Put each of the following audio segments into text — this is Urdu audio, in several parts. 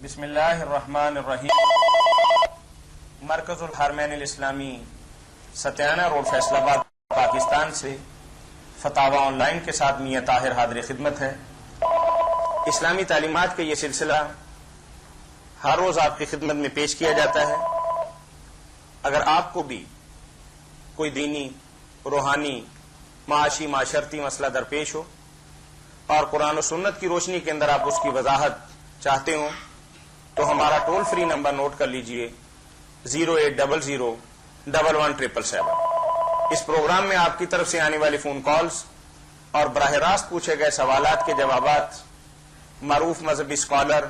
بسم اللہ الرحمن الرحیم. مرکز الحرمین الاسلامی ستیانہ روڈ فیصل آباد پاکستان سے فتاوی آن لائن کے ساتھ میاں طاہر حاضر خدمت ہے. اسلامی تعلیمات کا یہ سلسلہ ہر روز آپ کی خدمت میں پیش کیا جاتا ہے. اگر آپ کو بھی کوئی دینی، روحانی، معاشی، معاشرتی مسئلہ درپیش ہو اور قرآن و سنت کی روشنی کے اندر آپ اس کی وضاحت چاہتے ہوں تو ہمارا ٹول فری نمبر نوٹ کر لیجئے 080011777. اس پروگرام میں آپ کی طرف سے آنے والی فون کالز اور براہ راست پوچھے گئے سوالات کے جوابات معروف مذہبی اسکالر،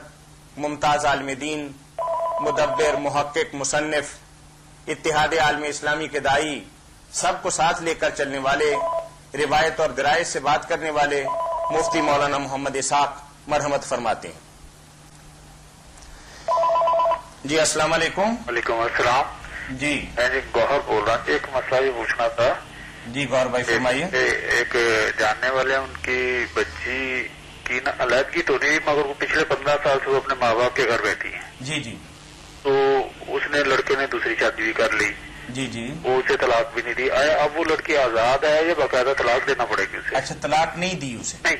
ممتاز عالم دین، مدبر، محقق، مصنف، اتحاد عالم اسلامی کے داعی، سب کو ساتھ لے کر چلنے والے، روایت اور درایت سے بات کرنے والے مفتی مولانا محمد اسحاق مرحمت فرماتے ہیں. جی السلام علیکم. وعلیکم السلام. جی میں گوہر بول رہا ہوں. ایک مسئلہ یہ پوچھنا تھا. جی گوہر بھائی فرمائیے. ایک جاننے والے ان کی بچی کی نا علیحدگی تو نہیں، مگر وہ پچھلے 15 سال سے وہ اپنے ماں باپ کے گھر بیٹھی ہیں. جی جی. تو اس نے لڑکے نے دوسری شادی بھی کر لی. جی جی. وہ اسے طلاق بھی نہیں دی. آیا اب وہ لڑکی آزاد ہے یا باقاعدہ طلاق دینا پڑے گی اسے؟ اچھا، طلاق نہیں دی اسے؟ نہیں.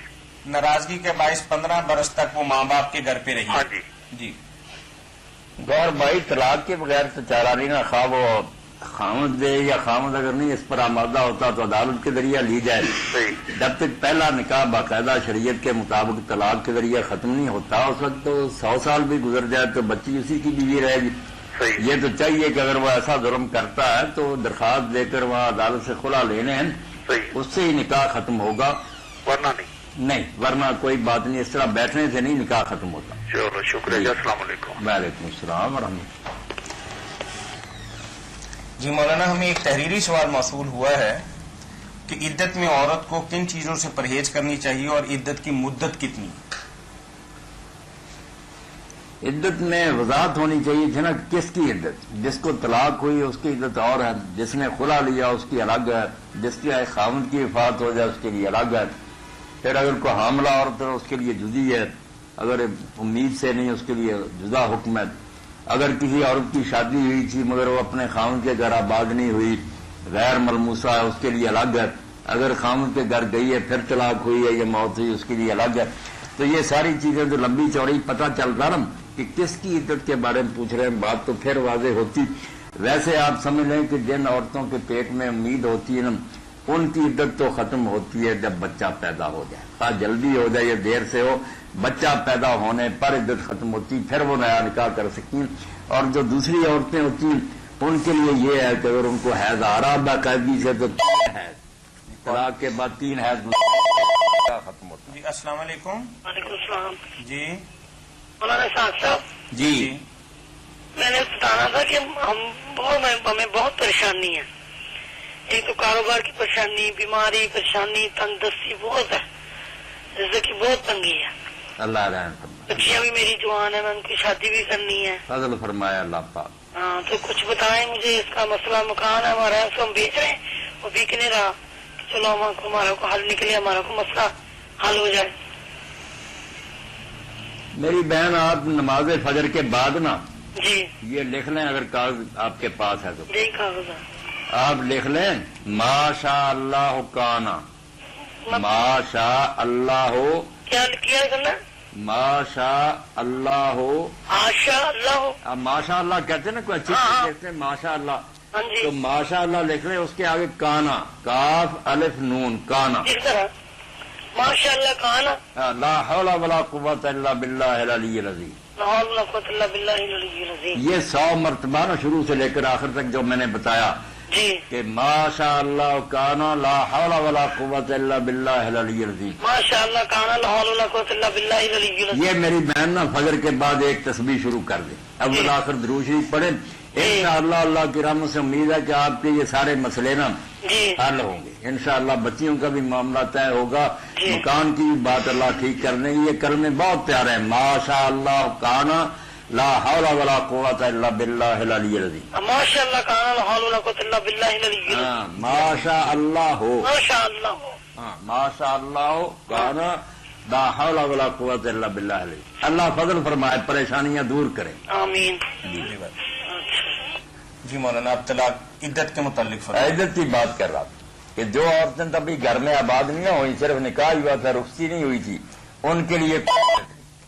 ناراضگی کے باعث 15 برس تک وہ ماں باپ کے گھر پہ رہی. ہاں جی. جی. گور بھائی طلاق کے بغیر تو چارہ نہیں نا، خواہ وہ خامد دے یا خامد اگر نہیں اس پر آمادہ ہوتا تو عدالت کے ذریعہ لی جائے. صحیح. جب تک پہلا نکاح باقاعدہ شریعت کے مطابق طلاق کے ذریعے ختم نہیں ہوتا اس وقت تو 100 سال بھی گزر جائے تو بچی اسی کی بیوی رہے گی. صحیح. یہ تو چاہیے کہ اگر وہ ایسا جرم کرتا ہے تو درخواست دے کر وہاں عدالت سے خلا لینے ہیں. صحیح. اس سے ہی نکاح ختم ہوگا، ورنہ نہیں. نہیں ورنہ کوئی بات نہیں. اس طرح بیٹھنے سے نہیں نکاح ختم ہوتا. چلو شکریہ. السلام علیکم. وعلیکم السلام ورحمۃ اللہ. جی مولانا، ہمیں ایک تحریری سوال موصول ہوا ہے کہ عدت میں عورت کو کن چیزوں سے پرہیز کرنی چاہیے اور عدت کی مدت کتنی؟ عدت میں وضاحت ہونی چاہیے تھی نا، کس کی عدت. جس کو طلاق ہوئی اس کی عدت اور ہے، جس نے خلا لیا اس کی الگ ہے، جس کی خاوند کی وفات ہو جائے اس کے لیے الگ ہے. پھر اگر کوئی حاملہ عورت ہے اس کے لیے جدی ہے، اگر امید سے نہیں اس کے لیے جدا حکم ہے. اگر کسی عورت کی شادی ہوئی تھی مگر وہ اپنے خاوند کے گھر آباد نہیں ہوئی، غیر ملموسہ ہے، اس کے لیے الگ ہے. اگر خاوند کے گھر گئی ہے پھر طلاق ہوئی ہے یا موت ہوئی اس کے لیے الگ ہے. تو یہ ساری چیزیں تو لمبی چوڑی پتہ چلتا نا کہ کس کی عدت کے بارے میں پوچھ رہے ہیں، بات تو پھر واضح ہوتی. ویسے آپ سمجھ لیں کہ جن عورتوں کے پیٹ میں امید ہوتی ہے نا ان کی عدت تو ختم ہوتی ہے جب بچہ پیدا ہو جائے. خواہ جلدی ہو جائے یا دیر سے ہو، بچہ پیدا ہونے پر عدت ختم ہوتی، پھر وہ نیا نکاح کر سکتی ہیں. اور جو دوسری عورتیں ہوتی ہیں ان کے لیے یہ ہے کہ اگر ان کو حیض آ رہا باقاعدگی سے تو 3 حیض، طلاق کے بعد 3 حیض ختم ہوتا ہے. جی السلام علیکم. وعلیکم السلام. جی مولانا صاحب جی. میں نے بتانا تھا کہ ہمیں بہت پریشانی ہے. ایک تو کاروبار کی پریشانی، بیماری پریشانی، تندرستی بہت ہے، رزق کی بہت تنگی ہے. اللہ رحم فرمائے. بچیاں بھی میری جوان ہے، میں ان کی شادی بھی کرنی ہے. فضل فرمایا اللہ پاک. ہاں تو کچھ بتائیں مجھے. اس کا مسئلہ مکان ہے ہمارا، اس کو ہم بیچ رہے ہیں، وہ بک نہیں رہا. چلو ہمارا کو حل نکلے، ہمارا کو مسئلہ حل ہو جائے. میری بہن آپ نماز فجر کے بعد نا جی یہ لکھ لیں، اگر کاغذ آپ کے پاس ہے تو یہی کاغذ ہے. آپ لکھ لیں ماشاء اللہ کانا، ماشاء اللہ ہو، کیا کرنا؟ ماشاء اللہ ہو. آشا اللہ ہو. اب ماشاء اللہ کہتے ہیں نا، کوئی اچھی چیز کہتے ہیں ماشاء اللہ، ہاں جی. تو ماشاء اللہ لکھ لیں، اس کے آگے کانا، کاف الف نون، کانا. اس طرح ماشاء اللہ کہانا. لا حول ولا قوت الا باللہ العلی العظیم. لا حول ولا قوت الا باللہ العلی العظیم. یہ 100 مرتبہ نا شروع سے لے کر آخر تک جو میں نے بتایا جی کہ ماشاء اللہ کانا لا حول ولا قوت الا باللہ العلی العظیم. ماشاء اللہ کہانا. لا حول ولا قوت الا باللہ العلی العظیم. یہ میری بہن نا فجر کے بعد ایک تسبیح شروع کر دیں، اول آخر درود شریف پڑھیں. انشاءاللہ اللہ کی رحمت سے امید ہے کہ آپ کے یہ سارے مسئلے نا جی حل ہوں گے انشاءاللہ. بچیوں کا بھی معاملہ طے ہوگا، جی. مکان کی بھی بات اللہ ٹھیک کر دیں گے. یہ کلمے بہت پیارے ہیں، ماشاء اللہ کانا لا حول ولا قوت الا باللہ العلی العظیم. ماشاء اللہ کہانا. لا حول ولا قوت الا باللہ العلی العظیم. ہاں ماشاء اللہ ہو، ماشاء اللہ ہو. ہاں ماشاء اللہ کانا لا حول ولا قوت الا باللہ علیہ. اللہ فضل فرمائے، پریشانیاں دور کرے. آمین. جی بات. جی مولانا آپ طلاق عدت کے متعلق فرمائیں. عدت کی بات کر رہا تھا کہ جو عورتیں تبھی گھر میں آباد نہیں ہوئی، صرف نکاح ہوا تھا، رخصتی نہیں ہوئی تھی، ان کے لیے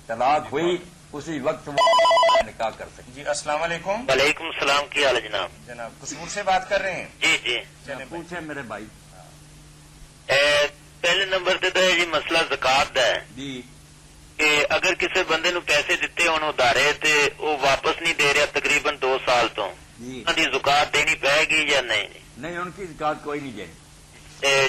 طلاق ہوئی اسی وقت وہ نکاح کر سکتے. جی السلام علیکم. وعلیکم السلام، کی حال ہے جناب؟ جناب قصور سے بات کر رہے ہیں. جی جی. پوچھے میرے بھائی. پہلے نمبر تے تو ہے جی مسئلہ زکات دا ہے جی کہ اگر کسی بندے نو پیسے دیتے ہون ادھارے تے وہ واپس نہیں دے رہا تقریباً 2 سال تو جی انہاں دی زکات دینی پائے گی یا نہیں؟ نہیں، ان کی زکات کوئی نہیں دے.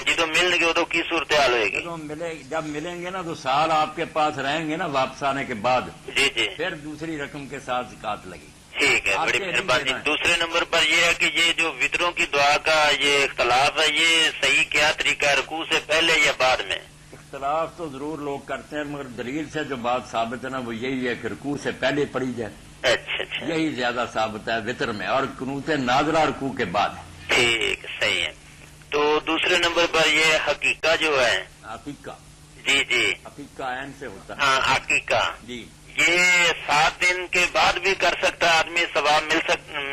جدو ملن گے ادو کی صورتحال ہوئے گی؟ جب ملیں گے نا تو سال آپ کے پاس رہیں گے نا واپس آنے کے بعد، جی جی پھر دوسری رقم کے ساتھ زکات لگی. ٹھیک ہے، آپ بڑی کے نہیں مہربانی. دینا ہے. دوسرے نمبر پر یہ ہے کہ یہ جو وطروں کی دعا کا یہ اختلاف ہے، یہ صحیح کیا طریقہ ہے، رکوع سے پہلے یا بعد میں؟ اختلاف تو ضرور لوگ کرتے ہیں، مگر دلیل سے جو بات ثابت ہے نا وہ یہی ہے کہ رکوع سے پہلے پڑھی جائے. اچھا اچھا، یہی زیادہ ثابت ہے وطر میں، اور قنوت نازلہ رکوع کے بعد ہے. ٹھیک صحیح ہے. تو دوسرے نمبر پر یہ حقیقہ جو ہے، عقیقہ، جی جی عقیقہ عین سے ہوتا ہے. ہاں حقیقہ، جی یہ 7 دن کے بعد بھی کر سکتا ہے آدمی، ثواب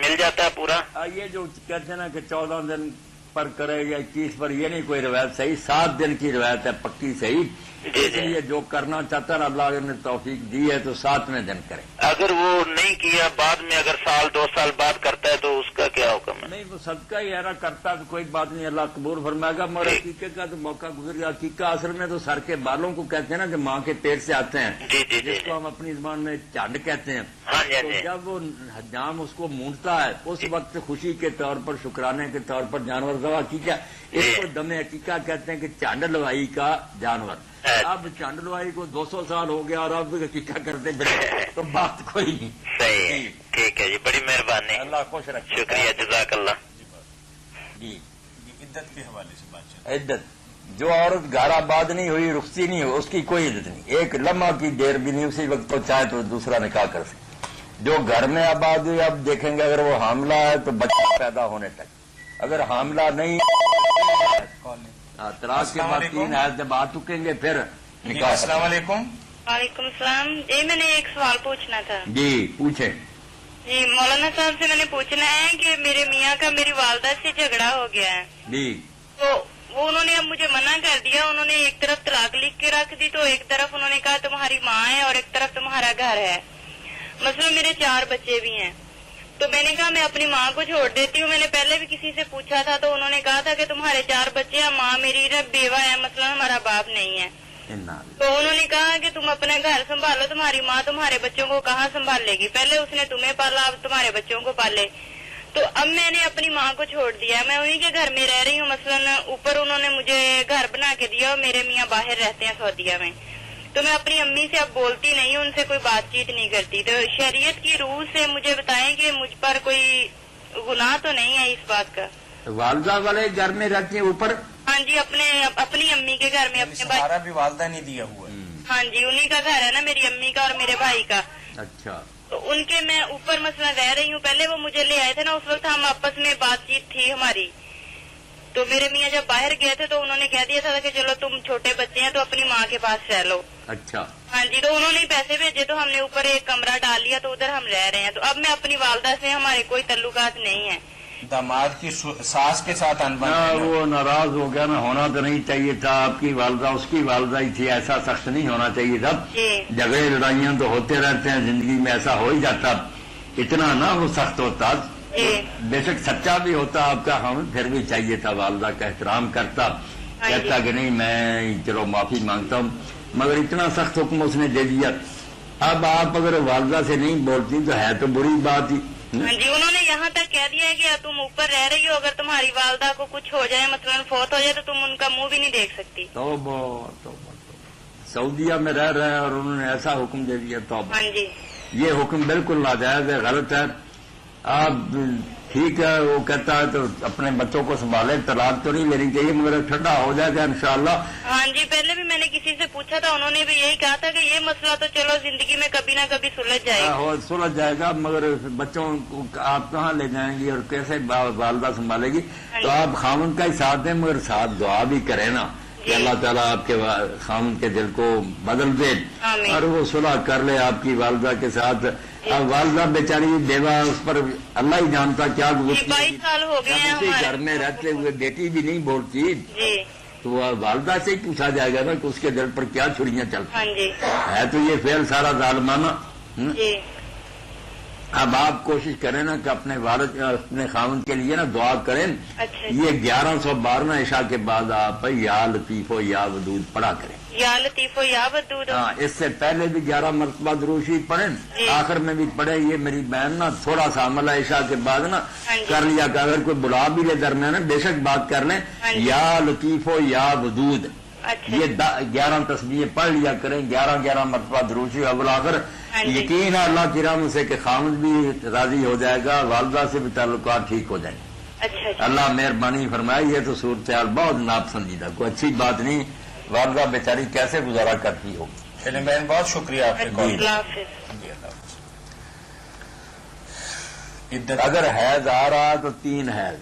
مل جاتا ہے پورا؟ یہ جو کہتے ہیں نا کہ 14 دن پر کرے یا 21 پر، یہ نہیں کوئی روایت صحیح. 7 دن کی روایت ہے پکی صحیح. جی اس لیے جو کرنا چاہتا ہے اللہ نے توفیق دی ہے تو 7ویں دن کرے. اگر وہ نہیں کیا بعد میں، اگر 2 سال بعد کرتا ہے تو اس کا کیا حکم ہے؟ نہیں، وہ صدقہ ہی ہے نا، کرتا تو کوئی بات نہیں، اللہ قبول فرمائے گا. مگر عقیقے کا تو موقع گزر گیا. عقیقہ اصل میں تو سر کے بالوں کو کہتے ہیں نا، کہ ماں کے پیٹ سے آتے ہیں، جی جی جی جس کو ہم اپنی زبان میں چانڈ کہتے ہیں. ہاں جی تو جی. جب وہ حجام اس کو مونڈتا ہے اس وقت خوشی کے طور پر، شکرانے کے طور پر جانور ذبح کیا. اس کو دم عقیقہ کہتے ہیں کہ چانڈ لوائی کا جانور. اب چانڈ لوائی کو 200 سال ہو گیا اور اب عقیقہ کرتے پھرے تو بات کوئی نہیں. صحیح، ٹھیک ہے جی، بڑی مہربانی، اللہ خوش رکھے. شکریہ، جزاک اللہ. جی عدت کے حوالے سے بات چل رہی ہے. عدت، جو عورت گھر آباد نہیں ہوئی، رخصتی نہیں ہوئی، اس کی کوئی عدت نہیں. ایک لمحہ کی دیر بھی نہیں، اسی وقت تو چاہے تو دوسرا نکاح کر سکے. جو گھر میں آباد ہوئی، اب دیکھیں گے اگر وہ حاملہ ہے تو بچہ پیدا ہونے تک. اگر حاملہ نہیں، طلاق کے بعد 3 حیض جب آ چکیں گے پھر جی نکاح. السلام علیکم. وعلیکم السلام. جی میں نے ایک سوال پوچھنا تھا. جی پوچھیں. جی مولانا صاحب سے میں نے پوچھنا ہے کہ میرے میاں کا میری والدہ سے جھگڑا ہو گیا ہے، جی تو وہ انہوں نے اب مجھے منع کر دیا. انہوں نے ایک طرف طلاق لکھ کے رکھ دی، تو ایک طرف انہوں نے کہا تمہاری ماں ہے اور ایک طرف تمہارا گھر ہے. مثلا میرے 4 بچے بھی ہیں، تو میں نے کہا میں اپنی ماں کو چھوڑ دیتی ہوں. میں نے پہلے بھی کسی سے پوچھا تھا تو انہوں نے کہا تھا کہ تمہارے 4 بچے ہیں، ماں میری بیوہ ہے، مثلا ہمارا باپ نہیں ہے. تو انہوں نے کہا کہ تم اپنا گھر سنبھالو، تمہاری ماں تمہارے بچوں کو کہاں سنبھال لے گی، پہلے اس نے تمہیں پالا اب تمہارے بچوں کو پالے. تو اب میں نے اپنی ماں کو چھوڑ دیا، میں انہیں کے گھر میں رہ رہی ہوں. مثلا اوپر انہوں نے مجھے گھر بنا کے دیا اور میرے میاں باہر رہتے ہیں سعودیہ میں. تو میں اپنی امی سے اب بولتی نہیں، ان سے کوئی بات چیت نہیں کرتی. تو شریعت کی روح سے مجھے بتائیں کہ مجھ پر کوئی گناہ تو نہیں ہے اس بات کا؟ والدہ والے گھر میں رہتی ہیں اوپر؟ ہاں جی، اپنی امی کے گھر میں اپنے بھائی. سہارا بھی والدہ نے دیا ہوا ہے. ہاں جی، انہیں کا گھر ہے نا، میری امی کا اور میرے بھائی کا. اچھا. تو ان کے میں اوپر مثلا رہ رہی ہوں. پہلے وہ مجھے لے آئے تھے نا، اس وقت ہم آپس میں بات چیت تھی ہماری. تو میرے میاں جب باہر گئے تھے تو انہوں نے کہہ دیا تھا کہ چلو تم چھوٹے بچے ہیں تو اپنی ماں کے پاس رہ لو. اچھا. ہاں جی، تو انہوں نے پیسے بھیجے تو ہم نے اوپر ایک کمرہ ڈال لیا، تو ادھر ہم رہ رہے ہیں. تو اب میں اپنی والدہ سے ہمارے کوئی تعلقات نہیں ہیں. داماد کی ساس کے ساتھ انبن ہے نا. وہ ناراض ہو گیا نا، ہونا تو نہیں چاہیے تھا. آپ کی والدہ اس کی والدہ ہی تھی، ایسا سخت نہیں ہونا چاہیے تھا. جی جھگڑے لڑائیاں تو ہوتے رہتے ہیں زندگی میں، ایسا ہو ہی جاتا. اتنا نہ وہ سخت ہوتا، جی بے شک سچا بھی ہوتا آپ کا، ہمیں پھر بھی چاہیے تھا والدہ کا احترام کرتا، کہتا کہ نہیں میں چلو معافی مانگتا ہوں. مگر اتنا سخت حکم اس نے دے دیا. اب آپ اگر والدہ سے نہیں بولتی تو ہے تو بری بات ہی. ہاں جی، انہوں نے یہاں تک کہہ دیا ہے کہ تم اوپر رہ رہی ہو، اگر تمہاری والدہ کو کچھ ہو جائے، مثلا فوت ہو جائے، تو تم ان کا منہ بھی نہیں دیکھ سکتی. توبہ توبہ توبہ. سعودیہ میں رہ رہے ہیں اور انہوں نے ایسا حکم دے دیا. توبہ. ہاں جی، یہ حکم بالکل ناجائز ہے، غلط ہے. آپ ٹھیک ہے وہ کہتا ہے تو اپنے بچوں کو سنبھالے، طلاق تو نہیں لینی چاہیے، مگر ٹھنڈا ہو جائے گا انشاءاللہ. ہاں جی، پہلے بھی میں نے کسی سے پوچھا تھا، انہوں نے بھی یہی کہا تھا کہ یہ مسئلہ تو چلو زندگی میں کبھی نہ کبھی سلجھ جائے گا. سلجھ جائے گا، مگر بچوں کو آپ کہاں لے جائیں گی اور کیسے والدہ سنبھالے گی؟ تو آپ خاوند کا ہی ساتھ دیں، مگر ساتھ دعا بھی کریں نا. کہ اللہ تعالیٰ آپ کے خامن کے دل کو بدل دے آمین۔ اور وہ صلح کر لے آپ کی والدہ کے ساتھ. اب والدہ بیچاری بیوہ، اس پر اللہ ہی جانتا کیا گزرتی 22 سال ہو گئے ہیں اسی ہمارے گھر میں رہتے ہوئے بیٹی بھی نہیں بولتی جی تو وہ والدہ سے ہی پوچھا جائے گا نا کہ اس کے دل پر کیا چھڑیاں چلتی ہاں جی ہے. تو یہ فعل سارا ظالمانہ. جی اب آپ کوشش کریں نا کہ اپنے والد اپنے خاوند کے لیے نا دعا کریں. اچھا یہ 1112 عشاء کے بعد آپ یا لطیف و یا ودود پڑھا کریں. یا لطیف و یا ودود. ہاں، اس سے پہلے بھی 11 مرتبہ درود شریف پڑھیں، جی۔ آخر میں بھی پڑھیں. یہ میری بہن نا تھوڑا سا عمل عشاء کے بعد نا ہاں جی۔ کر لیا کہ اگر کوئی بلا بھی لے درمیان بے شک بات کر لیں. ہاں جی۔ یا لطیف و یا ودود اچھا یہ 11 تسبیحیں پڑھ لیا کریں. 11 مرتبہ درود شریف اول آخر. ہاں جی۔ یقین ہے اللہ کی رحمت سے کہ خامد بھی راضی ہو جائے گا، والدہ سے بھی تعلقات ٹھیک ہو جائیں گے. اچھا جی۔ اللہ مہربانی فرمائے. یہ تو صورتحال بہت ناپسندیدہ، کوئی اچھی بات نہیں. والدہ بیچاری کیسے گزارا کرتی ہوگی. چلیں بہن، بہت شکریہ آپ کے کال. اللہ حافظ. جی، اللہ حافظ. عدت اگر حیض آ رہا تو 3 حیض،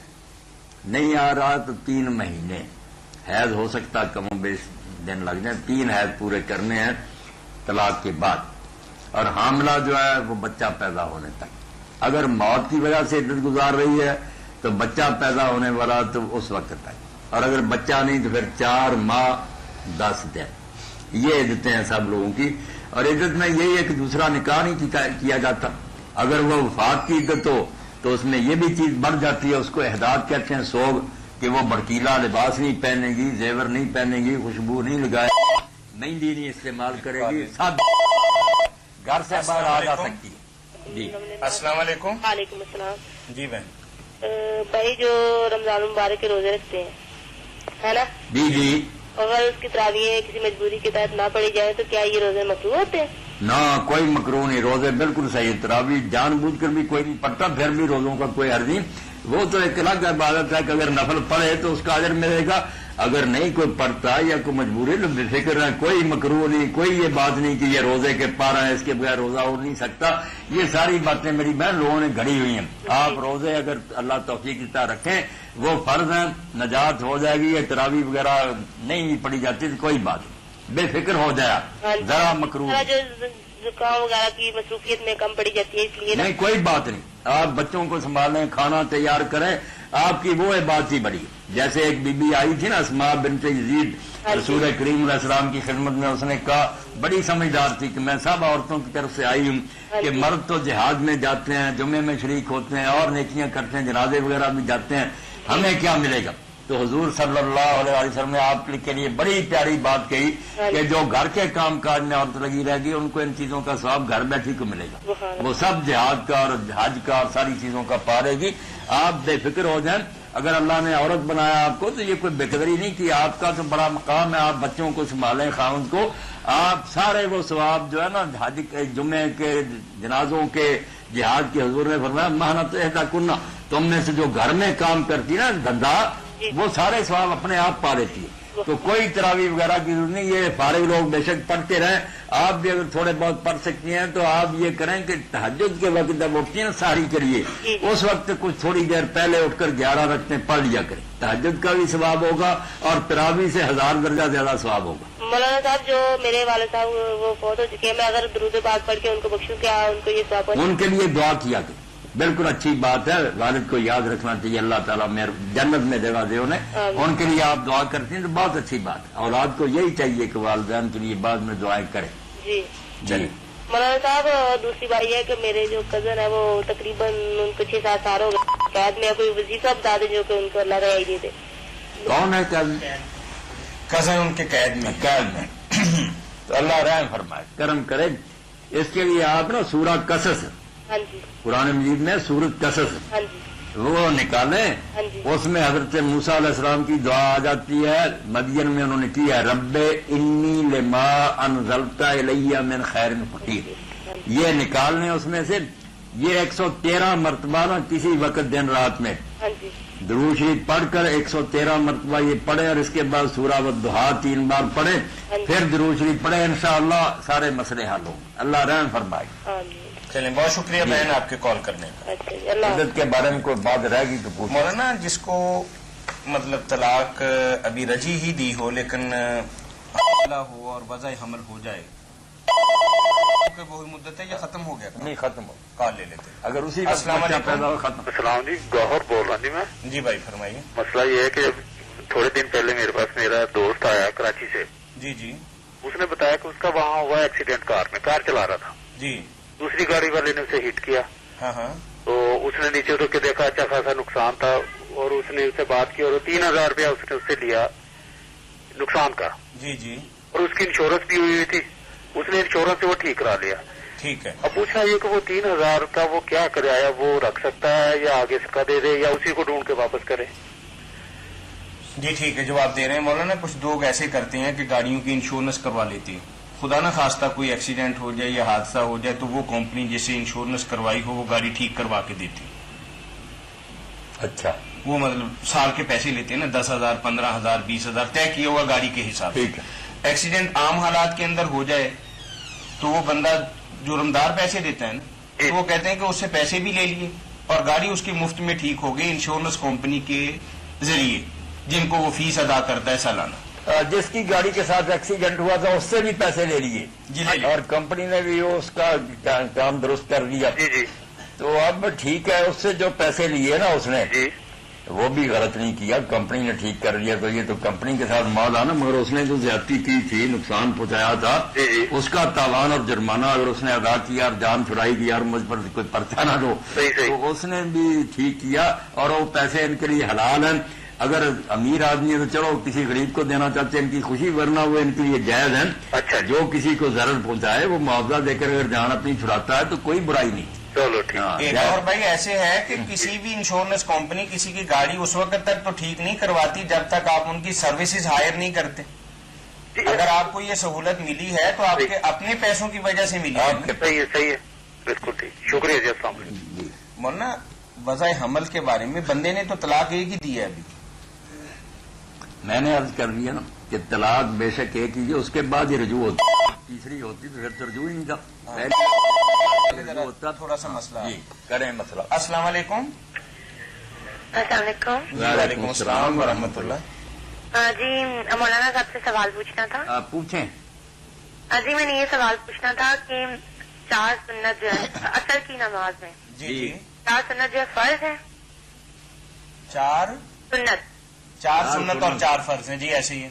نہیں آ رہا تو 3 مہینے. حیض ہو سکتا کم و بیش دن لگ جائیں. 3 حیض پورے کرنے ہیں طلاق کے بعد. اور حاملہ جو ہے وہ بچہ پیدا ہونے تک. اگر موت کی وجہ سے عدت گزار رہی ہے تو بچہ پیدا ہونے والا تو اس وقت تک. اور اگر بچہ نہیں تو پھر 4 ماہ 10 دن. یہ عدتیں ہیں سب لوگوں کی. اور عدت میں یہی ہے کہ دوسرا نکاح نہیں کیا جاتا. اگر وہ وفات کی عدت ہو تو اس میں یہ بھی چیز بڑھ جاتی ہے، اس کو احداث کہتے ہیں، سوگ، کہ وہ بھڑکیلا لباس نہیں پہنے گی، زیور نہیں پہنے گی، خوشبو نہیں لگائے گی، مہندی نہیں استعمال کرے گی، سب گھر سے باہر آ جا سکتی ہے. جی السلام علیکم. وعلیکم السلام. جی بہن. بھائی جو رمضان المبارک کے روزے رکھتے ہیں ہے نا، جی جی. اگر اس کی تراویح کسی مجبوری کے تحت نہ پڑھی جائے تو کیا یہ روزے مکروہ ہوتے ہیں؟ نہ، کوئی مکروہ نہیں. روزے بالکل صحیح. تراویح جان بوجھ کر بھی کوئی نہیں پڑھتا، پھر بھی روزوں کا کوئی حرج نہیں. وہ تو ایک الگ عبادت ہے کہ اگر نفل پڑھے تو اس کا اجر ملے گا. اگر نہیں کوئی پڑھتا یا کوئی مجبوری تو بے فکر ہے، کوئی مکروہ نہیں. کوئی یہ بات نہیں کہ یہ روزے کے پارا ہے، اس کے بغیر روزہ ہو نہیں سکتا. یہ ساری باتیں میری بہن لوگوں نے گھڑی ہوئی ہیں. آپ روزے اگر اللہ توفیق دیتا رکھیں وہ فرض ہیں، نجات ہو جائے گی. یہ تراویح وغیرہ نہیں پڑھی جاتی تو کوئی بات نہیں، بے فکر ہو جائے. ذرا مکروہ جو زکام وغیرہ کی مصروفیت میں کم پڑی جاتی ہے اس لیے نہیں، کوئی بات نہیں. آپ بچوں کو سنبھالیں، کھانا تیار کریں، آپ کی وہ بات ہی بڑی. جیسے ایک بی بی آئی تھی نا، اسماء بنت یزید، رسول کریم علیہ السلام کی خدمت میں. اس نے کہا، بڑی سمجھدار تھی، کہ میں سب عورتوں کی طرف سے آئی ہوں کہ مرد تو جہاد میں جاتے ہیں، جمعے میں شریک ہوتے ہیں اور نیکیاں کرتے ہیں، جنازے وغیرہ بھی جاتے ہیں، ہمیں کیا ملے گا؟ تو حضور صلی اللہ علیہ وسلم نے آپ کے لیے بڑی پیاری بات کہی کہ جو گھر کے کام کاج میں عورت لگی رہے گی ان کو ان چیزوں کا ثواب گھر بیٹھی کو ملے گا. وہ سب جہاد کا اور حج کا اور ساری چیزوں کا پا رہے گی. آپ بے فکر ہو جائیں. اگر اللہ نے عورت بنایا آپ کو تو یہ کوئی بے قدری نہیں کی. آپ کا تو بڑا مقام ہے، آپ بچوں کو سنبھالیں، خاوند کو. آپ سارے وہ ثواب جو ہے نا حج کے، جمعے کے، جنازوں کے، جہاد کے، حضور نے فرمایا محنت احدا کننا، تم میں سے جو گھر میں کام کرتی نا دھندا، وہ سارے ثواب اپنے آپ پا لیتی ہے. تو کوئی تراویح وغیرہ کی ضرورت نہیں. یہ فارغ لوگ بے شک پڑھتے رہیں. آپ بھی اگر تھوڑے بہت پڑھ سکتی ہیں تو آپ یہ کریں کہ تہجد کے وقت جب اٹھتی ہیں سحری کے لیے، اس وقت کچھ تھوڑی دیر پہلے اٹھ کر 11 رکعتیں پڑھ لیا کریں. تہجد کا بھی ثواب ہوگا اور تراویح سے 1000 درجہ زیادہ ثواب ہوگا. مولانا صاحب جو میرے والد صاحب وہ فوت ہو چکے ہیں، میں اگر درود پاک پڑھ کے ان کو بخشوں کیا ان کو یہ ثواب ہوگا؟ ان کے لیے دعا کیا کریں. بالکل اچھی بات ہے. والد کو یاد رکھنا چاہیے. اللہ تعالیٰ جنت میں جگہ دے انہیں. ان کے لیے آپ دعا کرتے ہیں تو بہت اچھی بات ہے. اولاد کو یہی چاہیے کہ والدین کے لیے بعد میں دعائیں کریں. جی جی. مولانا صاحب دوسری بات یہ ہے کہ میرے جو کزن ہے وہ تقریباً ان کو 6-7 سال ہو گئے قید میں. کوئی وظیفہ بتا دیں جو کہ ان کو اللہ رہائی دے دے. کون ہے کزن ان کے قید میں تو اللہ رحم فرمائے، کرم کرے. اس کے لیے آپ نا سورہ قصص، ہاں جی، قرآن مجید میں سورۃ قصص ہاں جی، وہ نکالیں. ہاں جی. اس میں حضرت موسیٰ علیہ السلام کی دعا آ جاتی ہے. مدین میں انہوں نے کی ہے، رب انی لما انزلت الی من خیر فقیر. یہ نکال لیں اس میں سے. یہ 113 مرتبہ نا کسی وقت دن رات میں ہاں جی. درود شریف پڑھ کر 113 مرتبہ یہ پڑھیں اور اس کے بعد سورہ والضحیٰ 3 بار پڑھیں، پھر درود شریف پڑھیں. انشاءاللہ سارے مسئلے حل ہوں. اللہ رحم فرمائے. آمین. چلیں، بہت شکریہ بہن آپ کے کال کرنے کا. اچھا جی، اللہ عدت کے بارے میں کوئی بات رہے گی تو پوچھیں. مولانا جس کو مطلب طلاق ابھی رجی ہی دی ہو لیکن حاملہ ہو اور وضع حمل ہو جائے کہ وہی مدت ہے یا ختم ہو گیا؟ نہیں ختم ہو، کال لے لیتے. اگر اسی السلام بچہ علیکم. پیدا ہو ختم. السلام جی، گوہر بول رہا ہوں جی میں. جی بھائی فرمائیے. مسئلہ یہ ہے کہ تھوڑے دن پہلے میرے پاس میرا دوست آیا کراچی سے. جی جی اس نے بتایا کہ اس کا وہاں ہوا ایکسیڈنٹ کار میں، کار چلا رہا تھا. جی. دوسری گاڑی والے نے اسے ہٹ کیا. ہاں ہاں. تو اس نے نیچے اتر کے دیکھا اچھا خاصا نقصان تھا، اور اس نے اس سے بات کی اور 3000 روپیہ اس نے اس سے لیا نقصان کا. جی جی اور اس کی انشورنس بھی ہوئی تھی، اس نے انشورنس سے وہ ٹھیک کرا لیا. ٹھیک ہے. اب پوچھنا یہ کہ وہ 3000 کا وہ کیا کرایہ وہ رکھ سکتا ہے یا آگے سے کا دے دے یا اسی کو ڈھونڈ کے واپس کرے؟ جی ٹھیک ہے، جواب دے رہے ہیں مولانا. کچھ لوگ ایسے کرتے ہیں کہ گاڑیوں کی انشورنس کروا لیتے ہیں، خدا نہ خواستہ کوئی ایکسیڈنٹ ہو جائے یا حادثہ ہو جائے تو وہ کمپنی جیسے انشورنس کروائی ہو وہ گاڑی ٹھیک کروا کے دیتی. اچھا وہ مطلب سال کے پیسے لیتے ہیں نا، 10,000 15,000 20,000 طے کیا ہوا گاڑی کے حساب سے. ٹھیک ہے. ایکسیڈنٹ عام حالات کے اندر ہو جائے تو وہ بندہ جرمدار پیسے دیتا ہے نا، تو وہ کہتے ہیں کہ اس سے پیسے بھی لے لیے اور گاڑی اس کی مفت میں ٹھیک ہو گئی انشورنس کمپنی کے ذریعے جن کو وہ فیس ادا کرتا ہے سالانہ. جس کی گاڑی کے ساتھ ایکسیڈنٹ ہوا تھا اس سے بھی پیسے لے لیے جی لے لیے. اور کمپنی نے بھی اس کا کام درست کر دیا. جی جی تو اب ٹھیک ہے، اس سے جو پیسے لیے نا اس نے جی وہ بھی غلط نہیں کیا، کمپنی نے ٹھیک کر دیا. تو یہ تو کمپنی کے ساتھ معاملہ نا، مگر اس نے جو زیادتی کی تھی، نقصان پہنچایا تھا، جی جی اس کا تاوان اور جرمانہ اگر اس نے ادا کیا اور جان چھڑائی دی اور مجھ پر کوئی پرچہ نہ دو صحیح صحیح. تو اس نے بھی ٹھیک کیا اور وہ پیسے ان کے لیے حلال ہیں. اگر امیر آدمی ہے تو چلو کسی غریب کو دینا چاہتے ہیں ان کی خوشی، ورنہ وہ ان کے لیے جائز ہیں. اچھا جو کسی کو ضرر پہنچائے وہ معاوضہ دے کر اگر جان اپنی چھڑاتا ہے تو کوئی برائی نہیں. چلو ٹھیک. ہاں، ایک اور بھائی ایسے ہے کہ کسی بھی انشورنس کمپنی کسی کی گاڑی اس وقت تک تو ٹھیک نہیں کرواتی جب تک آپ ان کی سروسز ہائر نہیں کرتے. اگر آپ کو یہ سہولت ملی ہے تو آپ کے اپنے پیسوں کی وجہ سے ملی ہے. آپ کے صحیح ہے صحیح ہے، بالکل ٹھیک. شکریہ جی، السلام علیکم. مولانا وضع حمل کے بارے میں بندے نے تو طلاق ایک ہی دی ہے ابھی. میں نے عرض کر دیا نا کہ طلاق بے شک ایک ہی ہے، اس کے بعد یہ رجوع ہوتی، تیسری ہوتی تو پھر تو رجوع ہی نہیں تھا. تھوڑا سا مسئلہ. جی کریں مسئلہ. السلام علیکم. السلام علیکم. وعلیکم السلام ورحمۃ اللہ. جی مولانا صاحب سے سوال پوچھنا تھا. آپ پوچھیں. جی میں نے یہ سوال پوچھنا تھا کہ 4 سنت جو ہے اثر کی نماز میں، جی جی 4 سنت جو ہے فرض ہے. 4 سنت اور 4 فرض ہیں. جی ایسے ہی ہے.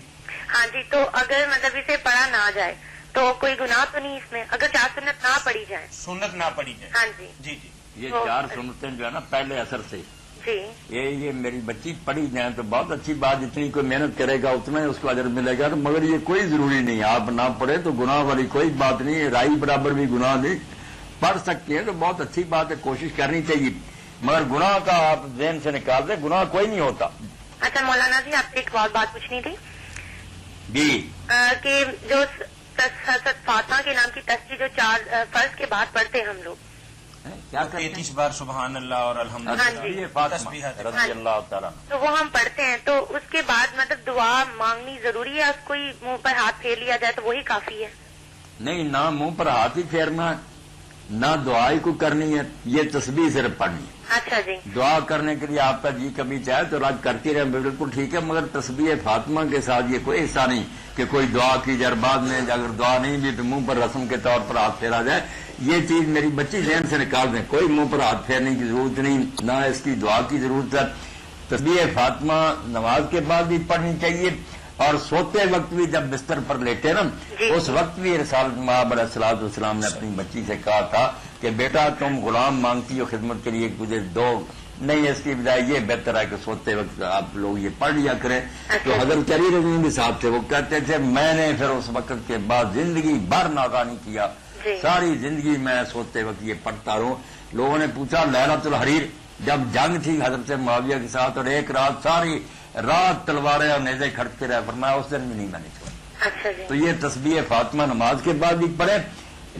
ہاں جی، تو اگر مطلب اسے پڑھا نہ جائے تو کوئی گناہ تو نہیں اس میں، اگر 4 سنت نہ پڑھی جائے؟ سنت نہ پڑھی جائے. ہاں جی جی جی یہ 4 سنتیں جو ہے نا پہلے اثر سے جی. یہ میری بچی پڑھی جائیں تو بہت اچھی بات، جتنی کوئی محنت کرے گا اتنا ہی اس کو اجر ملے گا. مگر یہ کوئی ضروری نہیں، آپ نہ پڑھے تو گناہ والی کوئی بات نہیں، رائی برابر بھی گناہ نہیں. پڑھ سکتے ہیں تو بہت اچھی بات ہے، کوشش کرنی چاہیے، مگر گناہ کا آپ ذہن سے نکال دیں، گناہ کوئی نہیں ہوتا. اچھا مولانا جی، آپ سے ایک اور بات پوچھنی تھی جی کہ جو فاطمہ کے نام کی تسبیح جو 4 فرض کے بعد پڑھتے ہیں ہم لوگ، کیا 33 بار سبحان اللہ اور ہاں الحمدللہ جی. تسبیحات. رضی اللہ تعالیٰ. تو وہ ہم پڑھتے ہیں، تو اس کے بعد مطلب دعا مانگنی ضروری ہے؟ اس کوئی منہ پر ہاتھ پھیر لیا جائے تو وہی کافی ہے؟ نہیں، نہ منہ پر ہاتھ ہی پھیرنا ہے، نہ دعائی کو کرنی ہے، یہ تسبیح صرف پڑھنی ہے. اچھا جی. دعا کرنے کے لیے آپ کا جی کبھی چاہے تو راج کرتی رہے، بالکل ٹھیک ہے، مگر تسبیح فاطمہ کے ساتھ یہ کوئی حصہ نہیں کہ کوئی دعا کی جائے بعد میں اگر دعا نہیں بھی تو منہ پر رسم کے طور پر ہاتھ پھیرا جائے. یہ چیز میری بچی ذہن سے نکال دیں، کوئی منہ پر ہاتھ پھیرنے کی ضرورت نہیں، نہ اس کی دعا کی ضرورت ہے. تسبیح فاطمہ نماز کے بعد بھی پڑھنی چاہیے، اور سوتے وقت بھی جب بستر پر لیٹے نا اس وقت بھی رسالت مآب علیہ الصلوۃ والسلام نے اپنی بچی سے کہا تھا کہ بیٹا تم غلام مانگتی ہو خدمت کے لیے مجھے دو، نہیں اس کی بجائے یہ بہتر ہے کہ سوتے وقت آپ لوگ یہ پڑھ لیا کریں. تو حضرت علی رضی اللہ عنہ صاحب تھے، وہ کہتے تھے میں نے پھر اس وقت کے بعد زندگی بھر ناکانی کیا، ساری زندگی میں سوتے وقت یہ پڑھتا رہوں. لوگوں نے پوچھا لیلۃ الحریر جب جنگ تھی حضرت معاویہ کے ساتھ اور ایک رات ساری رات تلواریں اور نیزے کھڑکتے رہے، فرمایا اس دن بھی نہیں میں نے چھوڑا. تو یہ تسبیح فاطمہ نماز کے بعد بھی پڑھیں،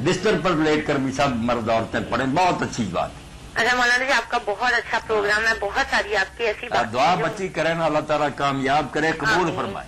بستر پر لیٹ کر بھی سب مرد عورتیں پڑھیں، بہت اچھی بات. اچھا مولانا جی، آپ کا بہت اچھا پروگرام ہے، بہت ساری آپ کی ایسی بات. دعا بچی کریں نا، اللہ تعالیٰ کامیاب کرے، قبول فرمائے.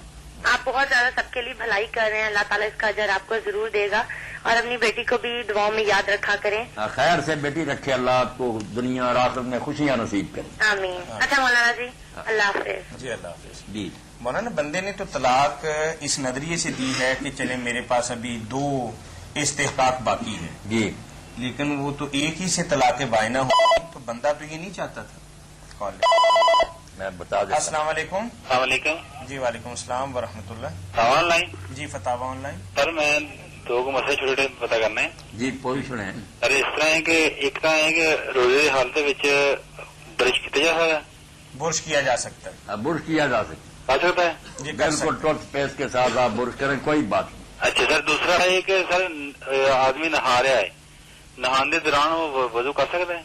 آپ بہت زیادہ سب کے لیے بھلائی کر رہے ہیں، اللہ تعالیٰ اس کا اجر آپ کو ضرور دے گا. اور اپنی بیٹی کو بھی دعاؤں میں یاد رکھا کریں. خیر سے بیٹی رکھے اللہ آپ کو دنیا اور آخرت میں خوشیاں نصیب کرے. آمین. اچھا مولانا جی, اللہ حافظ. جی اللہ حافظ. جی مولانا بندے نے تو طلاق اس نظریے سے دی ہے کہ چلے میرے پاس ابھی 2 استحقاق باقی ہے, جی لیکن وہ تو ایک ہی سے طلاق بائنہ ہو, تو بندہ تو یہ نہیں چاہتا تھا. کال میں بتا دیں. السلام علیکم. السلام علیکم. جی وعلیکم السلام ورحمۃ اللہ. آن لائن جی فتاوی آن لائن. سر میں 2 کو مسئلے چھوٹے چھوٹے پتا کرنے ہیں. جی پوچھ رہے ہیں. سر اس طرح ہے کہ ایک طرح ہے کہ روزے کی حالت وچ برش کیا جا سکتا ہے. برش کیا جا سکتا ہے. برش کیا جا سکتا آ سکتا ہے. جی کر بالکل سکتے. ٹوتھ پیسٹ کے ساتھ آپ برش کریں, کوئی بات نہیں. اچھا سر, دوسرا ہے کہ سر آدمی نہا رہا ہے, نہانے دوران وہ وضو کر سکتا ہے.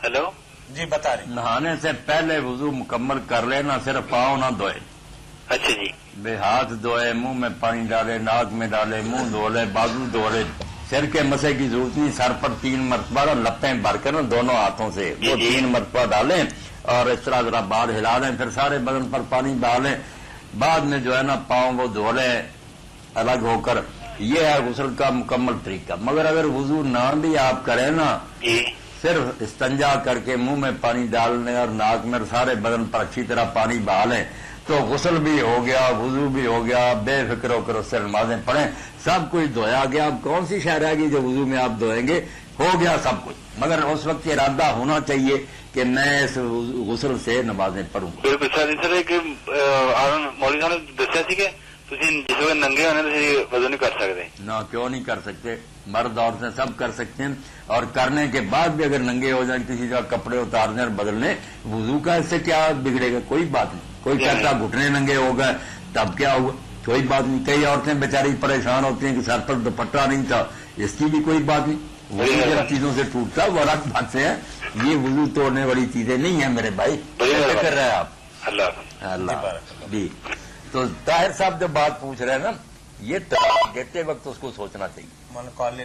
ہیلو جی بتا رہے. نہانے سے پہلے وضو مکمل کر لینا, صرف پاؤں نہ دھوئے. اچھا جی. بے ہاتھ دھوئے, منہ میں پانی ڈالے, ناک میں ڈالے, منہ دھو لے, بازو دھو لے. سر کے مسے کی ضرورت نہیں, سر پر 3 مرتبہ لپیں بھر کر دونوں ہاتھوں سے وہ 3 مرتبہ ڈالیں اور اس طرح ذرا بال ہلا لیں, پھر سارے بدن پر پانی ڈالیں. بعد میں جو ہے نا پاؤں وہ دھو لیں الگ ہو کر. یہ ہے غسل کا مکمل طریقہ. مگر اگر وضو نہ بھی آپ کریں نا, جی صرف استنجا کر کے منہ میں پانی ڈالنے اور ناک میں سارے بدن پر اچھی طرح پانی بہا لیں تو غسل بھی ہو گیا, وضو بھی ہو گیا, بے فکر ہو کر اس سے نمازیں پڑھیں, سب کچھ دھویا گیا. اب کون سی شے رہ گی جو وضو میں آپ دھوئیں گے؟ ہو گیا سب کچھ. مگر اس وقت ارادہ ہونا چاہیے کہ میں اس غسل سے نمازیں پڑھوں گا. بالکل سر کہ مولوی صاحب نے دسیا سی کہ تسی جس وقت ننگے ہونے تسی وضو نہیں کر سکتے. نہ کیوں نہیں کر سکتے, مرد عورتیں سب کر سکتے ہیں. اور کرنے کے بعد بھی اگر ننگے ہو جائیں, کسی کا کپڑے اتارنے اور بدلنے, وضو کا اس سے کیا بگڑے گا؟ کوئی بات نہیں. کوئی کہتا گھٹنے ننگے ہو گئے تب کیا ہوگا؟ کوئی بات نہیں. کئی عورتیں بیچاری پریشان ہوتی ہیں کہ سر پر دوپٹہ نہیں تھا, اس کی بھی کوئی بات نہیں. وضو جن چیزوں سے ٹوٹتا وہ الگ بات سے ہے, یہ وضو توڑنے والی چیزیں نہیں ہیں میرے بھائی. کیسے کر رہے ہیں آپ؟ اللہ جی. تو طاہر صاحب جو بات پوچھ رہے ہیں نا, یہ طلاق دیتے وقت اس کو سوچنا چاہیے. کال لے.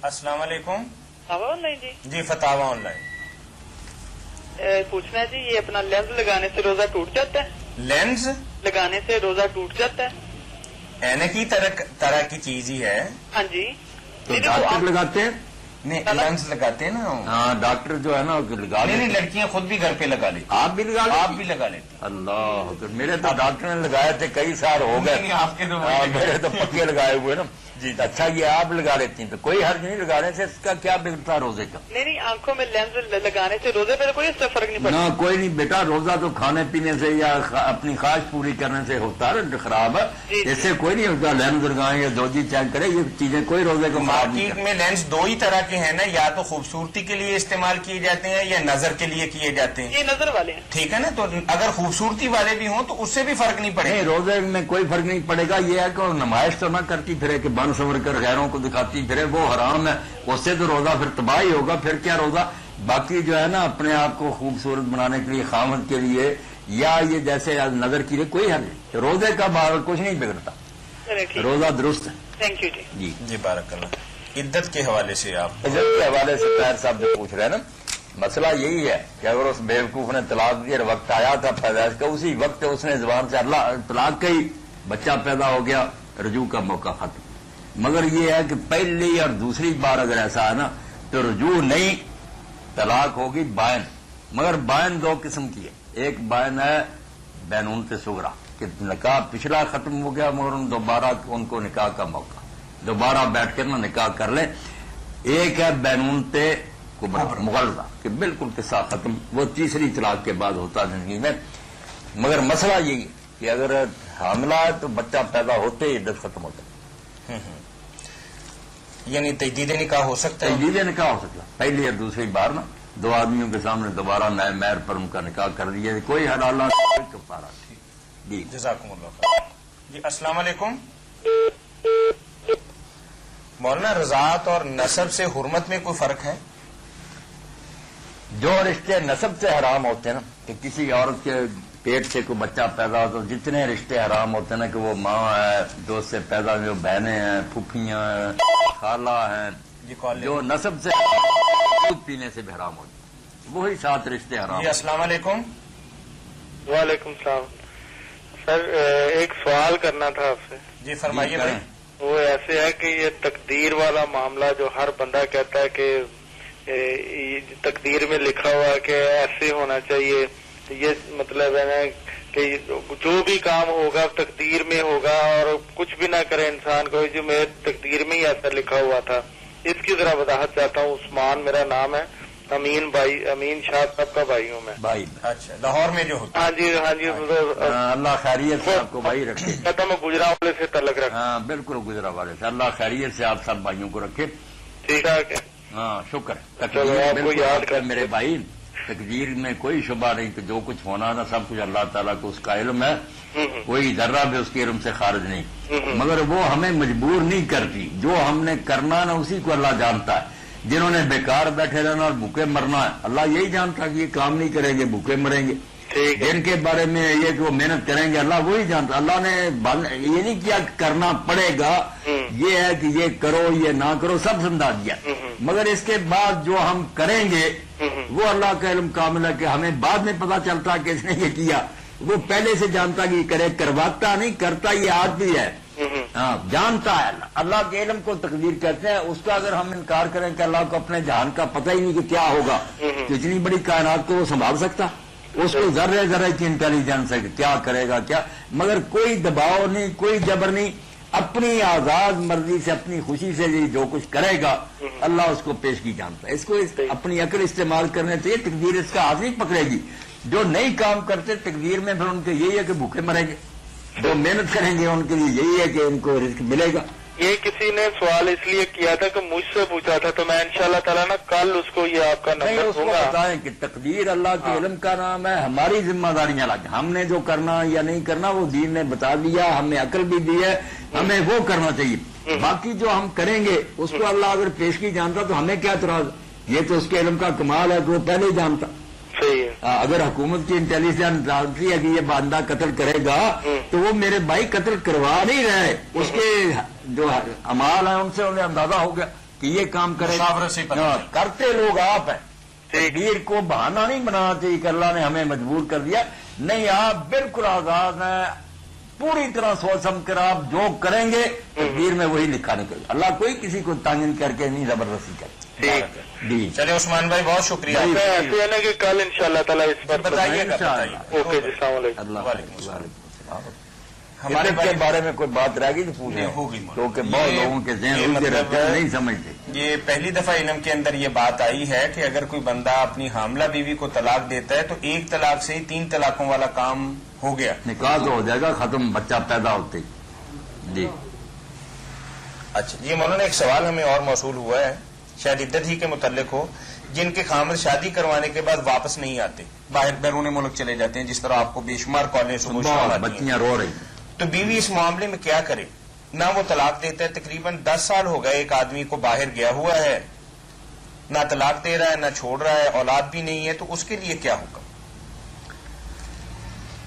السلام علیکم. آن لائن جی. جی فتاوی آن لائن. پوچھنا ہے جی, یہ اپنا لینز لگانے سے روزہ ٹوٹ جاتا ہے؟ لینز لگانے سے روزہ ٹوٹ جاتا ہے؟ اینک کی طرح کی چیز ہی ہے. ہاں جی. تو ڈاکٹر لگاتے ہیں. نہیں لینز لگاتے ہیں نا. ہاں ڈاکٹر جو ہے نا لگا نہیں لڑکیاں خود بھی گھر پہ لگا لیتی. آپ بھی لگا آپ بھی لگا لیتے. اللہ حافظ. میرے تو ڈاکٹر نے لگائے تھے, کئی سال ہو گئے. آپ کے تو میرے تو پکے لگائے ہوئے نا. جی اچھا, یہ آپ لگا لیتی ہیں تو کوئی حرج نہیں. لگانے سے اس کا کیا بگڑتا روزے کا؟ نہیں آنکھوں میں لینز لگانے سے روزے پہ کوئی اس سے فرق نہیں پڑتا. نہ کوئی نہیں بیٹا, روزہ تو کھانے پینے سے یا اپنی خواہش پوری کرنے سے ہوتا ہے, خراب ہے. اس سے کوئی نہیں ہوتا. لینز لگائیں یا دوجی چیک کرے, یہ چیزیں کوئی روزے کو خراب نہیں. مارکیٹ میں لینس 2 ہی طرح کے ہیں نا, یا تو خوبصورتی کے لیے استعمال کیے جاتے ہیں یا نظر کے لیے کیے جاتے ہیں. یہ نظر والے ہیں. ٹھیک ہے نا, تو اگر خوبصورتی والے بھی ہوں تو اس سے بھی فرق نہیں پڑے نہیں, گا. روزے میں کوئی فرق نہیں پڑے گا. یہ ہے کہ وہ نمائش تو نہ کرتی پھرے کہ بن سنور کر غیروں کو دکھاتی پھرے, وہ حرام ہے. اس سے تو روزہ پھر تباہ ہی ہوگا. پھر کیا روزہ؟ باقی جو ہے نا اپنے آپ کو خوبصورت بنانے کے لیے, خامد کے لیے, یا یہ جیسے نظر کے لیے کوئی حل نہیں. روزے کا بہرحال کچھ نہیں بگڑتا, روزہ درست ہے. تھینک یو جی. جی بارک اللہ. عدت کے حوالے سے آپ عزت کے حوالے سے طاہر صاحب جو پوچھ رہے ہیں نا, مسئلہ یہی ہے کہ اگر اس بیوقوف نے طلاق دیا, وقت آیا تھا پیدائش کا, اسی وقت اس نے زبان سے اللہ طلاق کہی, بچہ پیدا ہو گیا, رجوع کا موقع ختم. مگر یہ ہے کہ پہلی اور دوسری بار اگر ایسا ہے نا تو رجوع نہیں, طلاق ہوگی بائن. مگر بائن 2 قسم کی ہے. ایک بائن ہے بینونت صغریٰ کہ نکاح پچھلا ختم ہو گیا مگر دوبارہ ان کو نکاح کا موقع, دوبارہ بیٹھ کر نہ نکاح کر لیں. ایک ہے بینونت کبریٰ مغلظہ کہ بالکل قصہ ختم, وہ تیسری طلاق کے بعد ہوتا زندگی میں. مگر مسئلہ یہی ہے کہ اگر حاملہ ہے تو بچہ پیدا ہوتے ہی عدت ختم ہوتا ہے. یعنی تجدید نکاح ہو سکتا ہے. تجدید نکاح ہو سکتا ہے پہلی اور دوسری بار نا, 2 آدمیوں کے سامنے دوبارہ نئے مہر پر ان کا نکاح کر دیا, کوئی حلالہ کوئی کفارہ. جی جزاکم اللہ خیر. جی السلام علیکم. مولانا رضاعت اور نسب سے حرمت میں کوئی فرق ہے؟ جو رشتے نسب سے حرام ہوتے ہیں نا, کہ کسی عورت کے پیٹ سے کوئی بچہ پیدا ہو تو جتنے رشتے حرام ہوتے ہیں نا, کہ وہ ماں ہے, دوست سے پیدا جو بہنیں ہیں, پھوپھیاں ہیں, خالہ ہیں, جو نسب سے دودھ پینے سے بھی حرام ہوتے ہیں, وہی 7 رشتے حرام. جی السلام علیکم. وعلیکم السلام. سر ایک سوال کرنا تھا آپ سے. جی فرمائیے بھائی. وہ ایسے ہے کہ یہ تقدیر والا معاملہ جو ہر بندہ کہتا ہے کہ تقدیر میں لکھا ہوا ہے کہ ایسے ہونا چاہیے، یہ مطلب ہے نا کہ جو بھی کام ہوگا تقدیر میں ہوگا اور کچھ بھی نہ کرے انسان کو، جو میرے تقدیر میں ہی ایسا لکھا ہوا تھا، اس کی ذرا وضاحت چاہتا ہوں۔ عثمان میرا نام ہے، امین شاہ صاحب کا بھائی ہوں میں۔ بھائی اچھا، لاہور میں جو ہوتا ہاں جی ہاں جی، اللہ خیریت سے آپ کو بھائی رکھے۔ کہتا میں گجرا والے سے تعلق رکھتا ہاں بالکل گجرا والے سے، اللہ خیریت سے آپ سب بھائیوں کو رکھے۔ ٹھیک ٹھاک ہے، ہاں شکر۔ چلو آپ کو بالکل یاد کر میرے بھائی، تقدیر میں کوئی شبہ نہیں کہ جو کچھ ہونا نا سب کچھ اللہ تعالیٰ کو اس کا علم ہے، کوئی ذرہ بھی اس کے علم سے خارج نہیں، مگر وہ ہمیں مجبور نہیں کرتی، جو ہم نے کرنا نا اسی کو اللہ جانتا ہے۔ جنہوں نے بیکار بیٹھے رہنا اور بھوکے مرنا ہے، اللہ یہی جانتا ہے کہ یہ کام نہیں کریں گے بھوکے مریں گے۔ جن کے بارے میں یہ کہ وہ محنت کریں گے، اللہ وہی جانتا۔ اللہ نے یہ نہیں کیا کرنا پڑے گا، یہ ہے کہ یہ کرو یہ نہ کرو سب سمجھا دیا، مگر اس کے بعد جو ہم کریں گے وہ اللہ کا علم کامل ہے کہ ہمیں بعد میں پتا چلتا کہ اس نے یہ کیا، وہ پہلے سے جانتا کہ یہ کرے، کرواتا نہیں، کرتا یہ آج بھی ہے، ہاں جانتا ہے۔ اللہ کے علم کو تقدیر کہتے ہیں، اس کا اگر ہم انکار کریں کہ اللہ کو اپنے جہان کا پتہ ہی نہیں کہ کیا ہوگا، تو اتنی بڑی کائنات کو وہ سنبھال سکتا، اس کو ذرے ذرے کی انٹیلیجنس ہے کہ کیا کرے گا کیا، مگر کوئی دباؤ نہیں، کوئی جبر نہیں، اپنی آزاد مرضی سے اپنی خوشی سے جو کچھ کرے گا اللہ اس کو پیشگی جانتا ہے۔ اس کو اپنی عقل استعمال کرنے سے تقدیر اس کا ہاتھ نہیں پکڑے گی۔ جو نئی کام کرتے تقدیر میں پھر ان کے یہی ہے کہ بھوکے مریں گے، جو محنت کریں گے ان کے لیے یہی ہے کہ ان کو رزق ملے گا۔ یہ کسی نے سوال اس لیے کیا تھا کہ مجھ سے پوچھا تھا، تو میں انشاءاللہ تعالیٰ نا کل اس کو یہ آپ کا نہیں، نمبر اس کو دوں گا۔ بتائیں کہ تقدیر اللہ کے علم کا نام ہے، ہماری ذمہ داریاں الگ، ہم نے جو کرنا یا نہیں کرنا وہ دین نے بتا دیا، ہمیں عقل بھی دی ہے، ہمیں وہ کرنا چاہیے۔ باقی جو ہم کریں گے اس کو اللہ اگر پیشگی جانتا تو ہمیں کیا اعتراض، یہ تو اس کے علم کا کمال ہے کہ وہ پہلے ہی جانتا۔ صحیح ہے، اگر حکومت کی انٹیلیجنس جانتی ہے کہ یہ بندہ قتل کرے گا تو وہ میرے بھائی قتل کروا نہیں رہے، اس کے جو امال ہیں ان سے انہیں اندازہ ہو گیا کہ یہ کام کرے مشاورت سے پتہ گا۔ کرتے لوگ آپ ہیں، تقدیر کو بہانہ نہیں بنانا چاہیے کہ اللہ نے ہمیں مجبور کر دیا، نہیں، آپ بالکل آزاد ہیں، پوری طرح سوچ سمجھ کر آپ جو کریں گے تقدیر میں وہی لکھا نکلے گا، اللہ کوئی کسی کو تانگن کر کے نہیں زبردستی کرتا۔ جی چلے عثمان بھائی بہت شکریہ، ایسے ہے نا کہ کل انشاءاللہ تعالیٰ اس پر بتائیے گا، انشاءاللہ۔ بتائیے۔ اوکے جی، السلام علیکم۔ اللہ وعلیکم السلام۔ ہمارے کے بارے میں کوئی بات رہ گئی تو پوچھیں، نہیں، ہوگی کیونکہ بہت لوگوں کے ذہن یہ الجھے رہتے ہیں، مطلب نہیں سمجھتے۔ یہ پہلی دفعہ علم کے اندر یہ بات آئی ہے کہ اگر کوئی بندہ اپنی حاملہ بیوی کو طلاق دیتا ہے تو ایک طلاق سے ہی 3 طلاقوں والا کام ہو گیا۔ نکاح تو ہو جائے گا ختم بچہ پیدا ہوتے ہی۔ جی اچھا جی مولانا، ایک سوال ہمیں اور موصول ہوا ہے، شاید عدت ہی کے متعلق ہو، جن کے خامد شادی کروانے کے بعد واپس نہیں آتے، باہر بیرون ملک چلے جاتے ہیں، جس طرح آپ کو بے شمار کالیں صبح شام بہت آتی ہیں، بچیاں رو رہی، تو بیوی اس معاملے میں کیا کرے؟ نہ وہ طلاق دیتا ہے، تقریباً 10 سال ہو گئے ایک آدمی کو باہر گیا ہوا ہے، نہ طلاق دے رہا ہے نہ چھوڑ رہا ہے، اولاد بھی نہیں ہے، تو اس کے لیے کیا حکم؟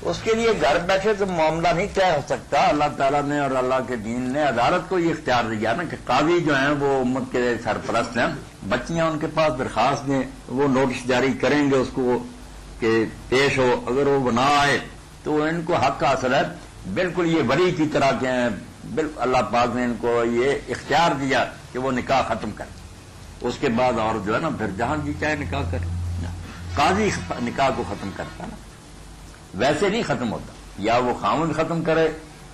اس کے لیے گھر بیٹھے تو معاملہ نہیں طے ہو سکتا، اللہ تعالیٰ نے اور اللہ کے دین نے عدالت کو یہ اختیار دیا نا کہ قاضی جو ہیں وہ امت کے سرپرست ہیں، بچیاں ان کے پاس درخواست دیں، وہ نوٹس جاری کریں گے اس کو کہ پیش ہو، اگر وہ نہ آئے تو ان کو حق حاصل ہے، بالکل یہ ولی کی طرح کے ہیں، بالکل اللہ پاک نے ان کو یہ اختیار دیا کہ وہ نکاح ختم کریں، اس کے بعد اور جو ہے نا پھر جہاں جی چاہے نکاح کرے، قاضی نکاح کو ختم کرتا نا، ویسے نہیں ختم ہوتا، یا وہ خاوند ختم کرے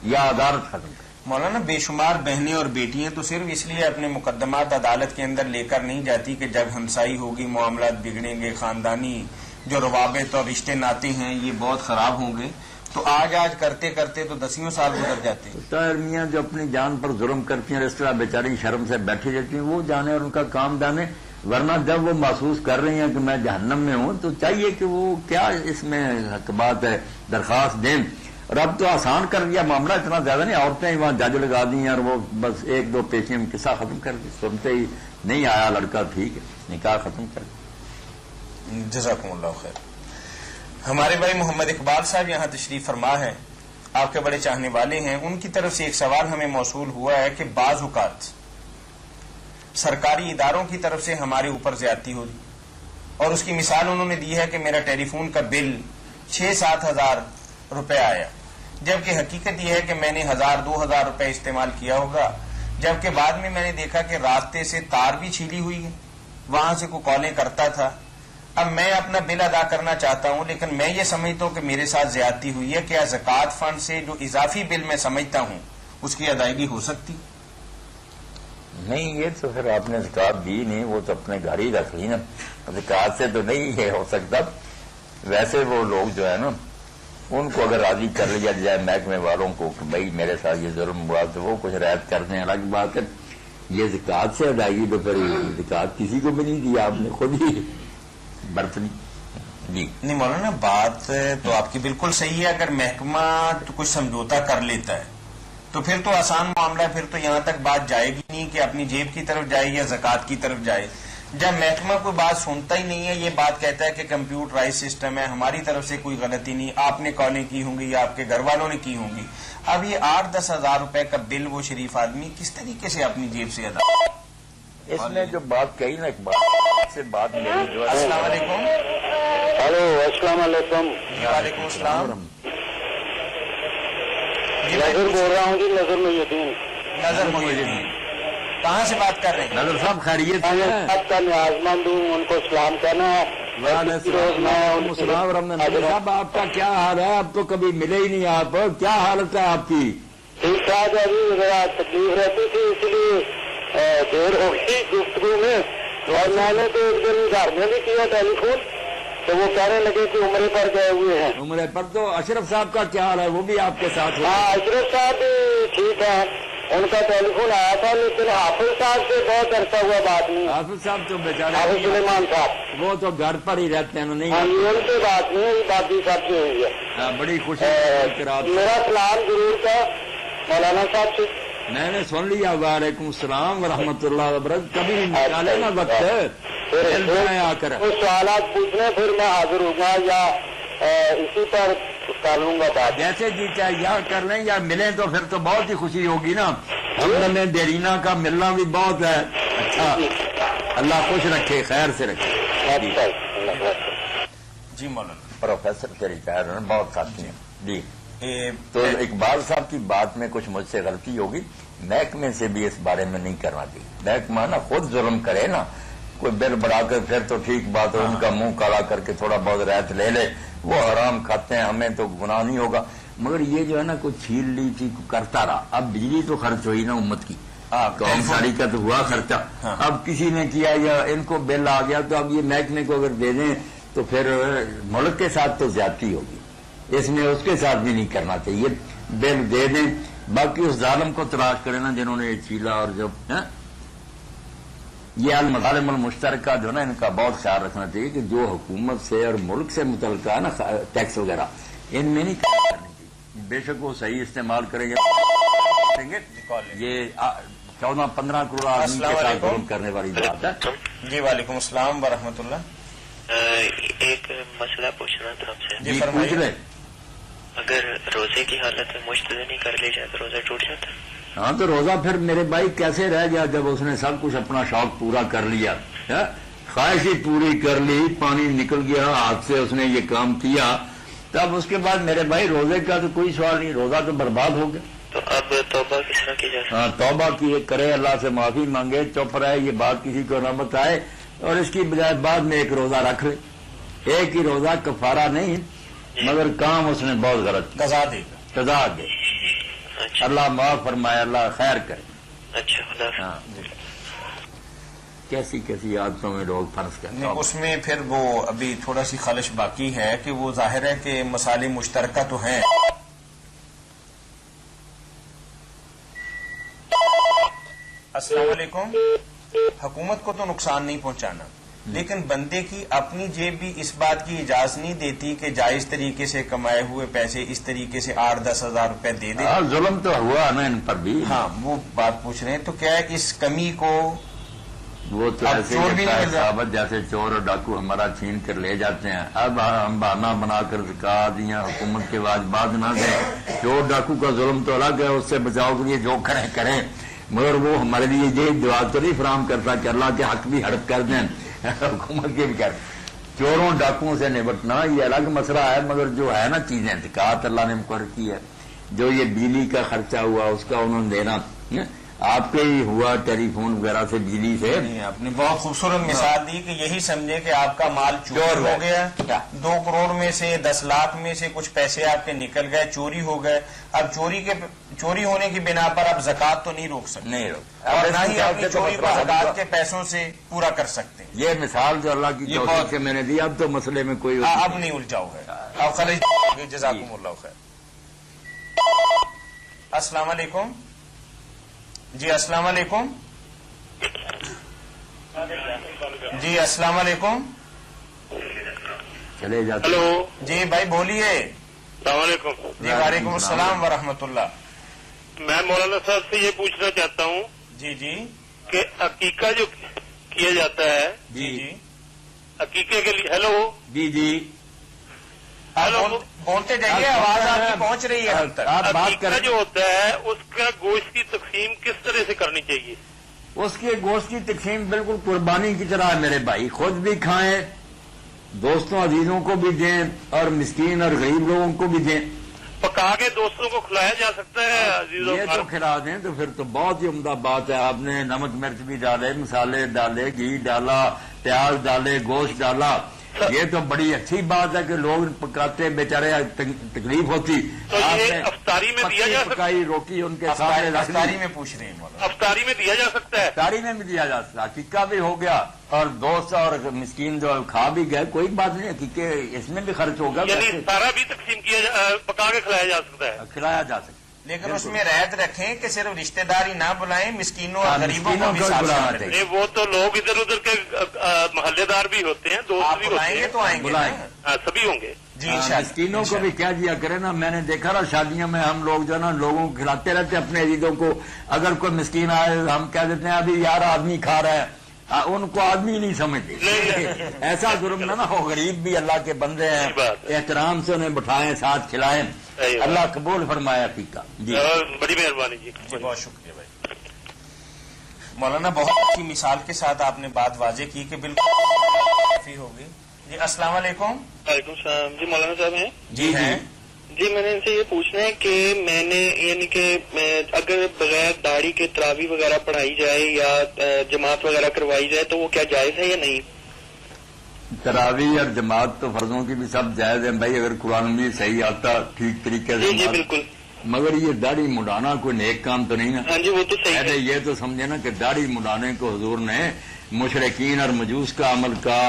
یا عدالت ختم کرے۔ مولانا بے شمار بہنیں اور بیٹیاں تو صرف اس لیے اپنے مقدمات عدالت کے اندر لے کر نہیں جاتی کہ جب ہمسائی ہوگی معاملات بگڑیں گے، خاندانی جو روابط اور رشتے ناتے ہیں یہ بہت خراب ہوں گے، تو آج کرتے کرتے تو 10 سال گزر جاتے ہیں۔ طاہر میاں جو اپنی جان پر ظلم کرتی ہیں، اس طرح بیچاری شرم سے بیٹھی رہتی ہیں، وہ جانے اور ان کا کام جانے، ورنہ جب وہ محسوس کر رہی ہیں کہ میں جہنم میں ہوں تو چاہیے کہ وہ کیا اس میں حق بات ہے درخواست دیں، اور اب تو آسان کر دیا معاملہ، اتنا زیادہ نہیں، عورتیں ہی وہاں جج لگا دی ہیں اور وہ بس 1-2 پیشیں میں قصہ ختم کر دی، سنتے ہی نہیں آیا لڑکا ٹھیک ہے نکاح ختم کر دی۔ جزاکم اللہ خیر۔ ہمارے بھائی محمد اقبال صاحب یہاں تشریف فرما ہے، آپ کے بڑے چاہنے والے ہیں، ان کی طرف سے ایک سوال ہمیں موصول ہوا ہے کہ بعض اوقات سرکاری اداروں کی طرف سے ہمارے اوپر زیادتی ہو رہی، اور اس کی مثال انہوں نے دی ہے کہ میرا ٹیلی فون کا بل 6-7 ہزار روپے آیا، جبکہ حقیقت یہ ہے کہ میں نے 1000-2000 روپے استعمال کیا ہوگا، جبکہ بعد میں نے دیکھا کہ راستے سے تار بھی چھیلی ہوئی ہے، وہاں سے کوئی کالیں کرتا تھا. اب میں اپنا بل ادا کرنا چاہتا ہوں، لیکن میں یہ سمجھتا ہوں کہ میرے ساتھ زیادتی ہوئی ہے. کیا زکوٰۃ فنڈ سے جو اضافی بل میں سمجھتا ہوں اس کی ادائیگی ہو سکتی؟ نہیں، یہ تو پھر آپ نے زکوٰۃ دی نہیں، وہ تو اپنے گھر ہی رکھ لی نا. زکوٰۃ سے تو نہیں یہ ہو سکتا. ویسے وہ لوگ جو ہے نا ان کو اگر راضی کر لیا جائے محکمے والوں کو کہ بھائی میرے ساتھ یہ ظلم ہوا تو وہ کچھ رعایت کر دیں، الگ بات ہے. یہ زکوٰۃ سے ادائیگی تو پھر زکوٰۃ کسی کو بھی نہیں دی، آپ نے خود ہی برت لی. جی نہیں مولانا، بات تو آپ کی بالکل صحیح ہے. اگر محکمہ تو کچھ سمجھوتا کر لیتا ہے تو پھر تو آسان معاملہ ہے، پھر تو یہاں تک بات جائے گی نہیں کہ اپنی جیب کی طرف جائے یا زکوٰۃ کی طرف جائے. جب محکمہ کوئی بات سنتا ہی نہیں ہے، یہ بات کہتا ہے کہ کمپیوٹرائز سسٹم ہے، ہماری طرف سے کوئی غلطی نہیں، آپ نے کالیں کی ہوں گی یا آپ کے گھر والوں نے کی ہوں گی. اب یہ 8-10 ہزار روپے کا بل وہ شریف آدمی کس طریقے سے اپنی جیب سے ادا؟ اس نے جو بات کہی نا اقبال سے بات میری جو ہے. السلام علیکم. ہلو، السلام علیکم. وعلیکم السلام. نظر بول رہا ہوں جی، نظر محی الدین. نظر محی الدین کہاں سے بات کر رہے ہیں؟ نظر صاحب خیریت سے ہیں؟ آپ کا نیاز مند ہوں، ان کو سلام کہنا ہے. وعلیکم السلام ورحمۃ اللہ. صاحب آپ کا کیا حال ہے؟ اب تو کبھی ملے ہی نہیں آپ، کیا حالت ہے آپ کی؟ ٹھیک ٹھاک ہے جی، ذرا تکلیف رہتی تھی اس لیے دیر ہو گئی گفتگو میں. اور میں نے تو ایک دن گھر میں بھی کیا ٹیلی فون تو وہ کہنے لگے کہ عمرے پر گئے ہوئے ہیں. عمرے پر. تو اشرف صاحب کا کیا حال ہے؟ وہ بھی آپ کے ساتھ؟ ہاں، اشرف صاحب بھی ٹھیک ہے، ان کا ٹیلی فون آیا تھا، لیکن حافظ صاحب سے بہت عرصہ ہوا بات نہیں. حافظ صاحب تو بیچارے حافظ سلیمان صاحب وہ تو گھر پر ہی رہتے ہیں. نہیں ہاں جی، ان سے بات نہیں ہوئی، بات بھی سب سے ہوئی ہے. بڑی خوشی ہے. میرا سلام ضرور تھا مولانا صاحب سے. میں نے سن لیا. وعلیکم السلام ورحمۃ اللہ وبرکاتہ. کبھی نکالے نا وقت آ کر کچھ سوالات پوچھنے، پھر میں حاضر ہوں گا یا اسی پر کر لوں گا بات. جیسے جی چاہے یا کر لیں یا ملیں تو پھر تو بہت ہی خوشی ہوگی نا. ہم نے دیرینا کا ملنا بھی بہت ہے. اچھا، اللہ خوش رکھے، خیر سے رکھے. جی مولانا. پروفیسر کے ریٹائر بہت ساتھی ہیں. جی تو اقبال صاحب کی بات میں کچھ مجھ سے غلطی ہوگی. محکمے سے بھی اس بارے میں نہیں کرنا چاہیے. محکمہ نا خود ظلم کرے نا، کوئی بل بڑھا کر پھر تو ٹھیک بات ہے، ان کا منہ کالا کر کے تھوڑا بہت رعایت لے لے، وہ حرام کھاتے ہیں، ہمیں تو گناہ نہیں ہوگا. مگر یہ جو ہے نا کوئی چھیل لی تھی کرتا رہا. اب بجلی تو خرچ ہوئی نا امت کی، قوم ساری کا تو ہوا خرچہ. اب کسی نے کیا یا ان کو بل آ گیا تو اب یہ محکمے کو اگر دے دیں تو پھر ملک کے ساتھ تو زیادتی ہوگی. اس میں اس کے ساتھ بھی نہیں کرنا چاہیے. بل دے دیں، باقی اس ظالم کو تلاش کریں نا جنہوں نے یہ چھیلا. اور جو یہ المظالم المشترکہ جو نا ان کا بہت خیال رکھنا چاہیے کہ جو حکومت سے اور ملک سے متعلقہ ہے نا ٹیکس وغیرہ، ان میں نہیں کرنی چاہیے. بے شک وہ صحیح استعمال کریں گے. یہ 14-15 کروڑ آدمی کے ساتھ ظلم کرنے والی بات ہے. جی وعلیکم السلام ورحمۃ اللہ. ایک مسئلہ پوچھنا تھا آپ سے. جی پوچھ لیں. اگر روزے کی حالت میں مشتدنی کر لی جائے تو روزہ ٹوٹ جاتا ہے؟ ہاں تو روزہ پھر میرے بھائی کیسے رہ گیا جب اس نے سب کچھ اپنا شوق پورا کر لیا، خواہش ہی پوری کر لی، پانی نکل گیا ہاتھ سے، اس نے یہ کام کیا، تب اس کے بعد میرے بھائی روزے کا تو کوئی سوال نہیں، روزہ تو برباد ہو گیا. تو اب توبہ کس طرح کی جائے؟ ہاں توبہ کی کرے، اللہ سے معافی مانگے، چپ رہے، یہ بات کسی کو نہ بتائے، اور اس کی بجائے بعد میں ایک روزہ رکھ لے. ایک ہی روزہ کفارہ نہیں، مگر کام اس نے بہت غلط قضا دے. اللہ معاف فرمائے، اللہ خیر کرے. اچھا خدا. ہاں کیسی کیسی عادتوں میں لوگ فرض کرتے ہیں. اس میں پھر وہ ابھی تھوڑا سی خلش باقی ہے کہ وہ ظاہر ہے کہ مسائل مشترکہ تو ہیں. السلام علیکم. حکومت کو تو نقصان نہیں پہنچانا، لیکن بندے کی اپنی جیب بھی اس بات کی اجازت نہیں دیتی کہ جائز طریقے سے کمائے ہوئے پیسے اس طریقے سے 8-10 ہزار روپے دے دے. ظلم تو ہوا نا ان پر بھی. ہاں وہ بات پوچھ رہے ہیں. تو کیا اس کمی کو وہ تو ایسے ثابت جیسے چور اور ڈاکو ہمارا چھین کر لے جاتے ہیں. اب ہم بہانہ بنا کر زکات یا حکومت کے واجبات نہ دیں. چور ڈاکو کا ظلم تو الگ ہے، اس سے بچاؤ کے لیے جو کریں، مگر وہ ہمارے لیے یہ جواب تو نہیں فراہم کرتا کہ اللہ کے حق بھی ہڑپ کر دیں، حکومت کے بھی کر. چوروں ڈاکوؤں سے نمٹنا یہ الگ مسئلہ ہے، مگر جو ہے نا چیزیں زکات اللہ نے مقرر کی ہے، جو یہ بجلی کا خرچہ ہوا اس کا انہوں نے دینا، آپ کے ہی ہوا ٹیلی فون وغیرہ سے بجلی سے. آپ نے بہت خوبصورت مثال دی کہ یہی سمجھے کہ آپ کا مال چور ہو گیا, 2 کروڑ میں سے 10 لاکھ میں سے کچھ پیسے آپ کے نکل گئے, چوری ہو گئے. اب چوری ہونے کی بنا پر آپ زکوٰۃ تو نہیں روک سکتے, نہیں اور نہ ہی اپنی چوری کو زکوٰۃ کے پیسوں سے پورا کر سکتے. یہ مثال جو اللہ کی توفیق سے میں نے دی, اب تو مسئلے میں کوئی اب نہیں الجھاؤ ہے, اب خرید. جزاکم اللہ خیر. السلام علیکم. جی السلام علیکم. جی السلام علیکم. چلے جاتے. ہلو جی بھائی بولیے. السلام علیکم. جی وعلیکم السلام ورحمۃ اللہ. میں مولانا صاحب سے یہ پوچھنا چاہتا ہوں جی جی کہ عقیقہ جو کیا جاتا ہے, جی جی عقیقے کے لیے, ہیلو جی جی ہیلو, بولتے جائیے, آواز آپ کی پہنچ رہی ہے ہم تک. آپ بات عقیقہ کریں. جو ہوتا ہے اس کا گوشت کی تقسیم کس طرح سے کرنی چاہیے؟ اس کے گوشت کی تقسیم بالکل قربانی کی طرح ہے میرے بھائی, خود بھی کھائیں, دوستوں عزیزوں کو بھی دیں, اور مسکین اور غریب لوگوں کو بھی دیں. پکا کے دوستوں کو کھلایا جا سکتا ہے عزیزوں یہ تو کھلا دیں تو پھر تو بہت ہی عمدہ بات ہے. آپ نے نمک مرچ بھی ڈالے, مسالے ڈالے, گھی ڈالا, پیاز ڈالے, گوشت ڈالا, یہ تو بڑی اچھی بات ہے کہ لوگ پکاتے بیچارے تکلیف ہوتی. تو یہ افطاری میں دیا جا سکتا ہے, پکائی روٹی ان کے سامنے رکھنی. افطاری میں پوچھ رہے ہیں مولانا. افطاری میں دیا جا سکتا ہے, افطاری میں بھی دیا جا سکتا. عقیقہ بھی ہو گیا اور دوست اور مسکین جو کھا بھی گئے, کوئی بات نہیں. عقیقے اس میں بھی خرچ ہوگا, یعنی سارا بھی تقسیم پکا کے کھلایا جا سکتا ہے, کھلایا جا سکتا. لیکن اس میں رعایت رکھیں کہ صرف رشتہ دار ہی نہ بلائیں, مسکینوں اور غریبوں کو بھی ساتھ بلانا شامل چاہیے. وہ تو لوگ ادھر ادھر کے محلے دار بھی ہوتے ہیں, دوست آپ بھی ہوتے بلائیں گے ہیں, تو آئیں گے بلائیں. نا. سبھی ہوں گے. جی انشاءاللہ. مسکینوں کو بھی کیا دیا کرے نا. میں نے دیکھا نا شادیوں میں ہم لوگ جو ہے نا لوگوں کو کھلاتے رہتے اپنے عزیزوں کو. اگر کوئی مسکین آئے ہم کہہ دیتے ہیں ابھی یار آدمی کھا رہا ہے, ان کو آدمی نہیں سمجھتے. ایسا ظلم نہ ہو, غریب بھی اللہ کے بندے ہیں, احترام سے انہیں بٹھائیں, ساتھ کھلائیں. اللہ قبول فرمایا عقیقہ. جی بڑی مہربانی جی. جی بہت شکریہ بھائی. مولانا بہت اچھی مثال کے ساتھ آپ نے بات واضح کی کہ بالکل کافی ہوگی. جی السلام علیکم. وعلیکم السلام. جی مولانا صاحب ہیں؟ جی ہیں. جی میں نے ان سے یہ پوچھنا ہے کہ میں نے یعنی کہ اگر بغیر داڑھی کے تراویح وغیرہ پڑھائی جائے یا جماعت وغیرہ کروائی جائے تو وہ کیا جائز ہے یا نہیں؟ تراویح اور جماعت تو فرضوں کی بھی سب جائز ہیں بھائی, اگر قرآن میں صحیح آتا ٹھیک طریقے سے. جی جی بالکل. مگر یہ داڑھی مڈانا کوئی نیک کام تو نہیں نا. ہاں جی وہ تو صحیح ہے. یہ تو سمجھے نا کہ داڑھی مڈانے کو حضور نے مشرکین اور مجوس کا عمل کا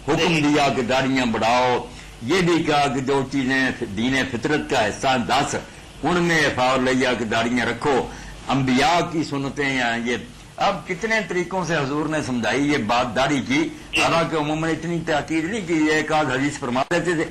حکم دیا کہ داڑیاں بڑھاؤ. یہ بھی کہا کہ جو چیزیں دین فطرت کا حصہ 10 ان میں فاور لیا کہ داڑیاں رکھو. انبیاء کی سنتیں ہیں یہ. اب کتنے طریقوں سے حضور نے سمجھائی یہ بات داڑھی کی, حالانکہ عموماً اتنی تاکید نہیں کی, یہ ایک آدھ حدیث فرما دیتے تھے.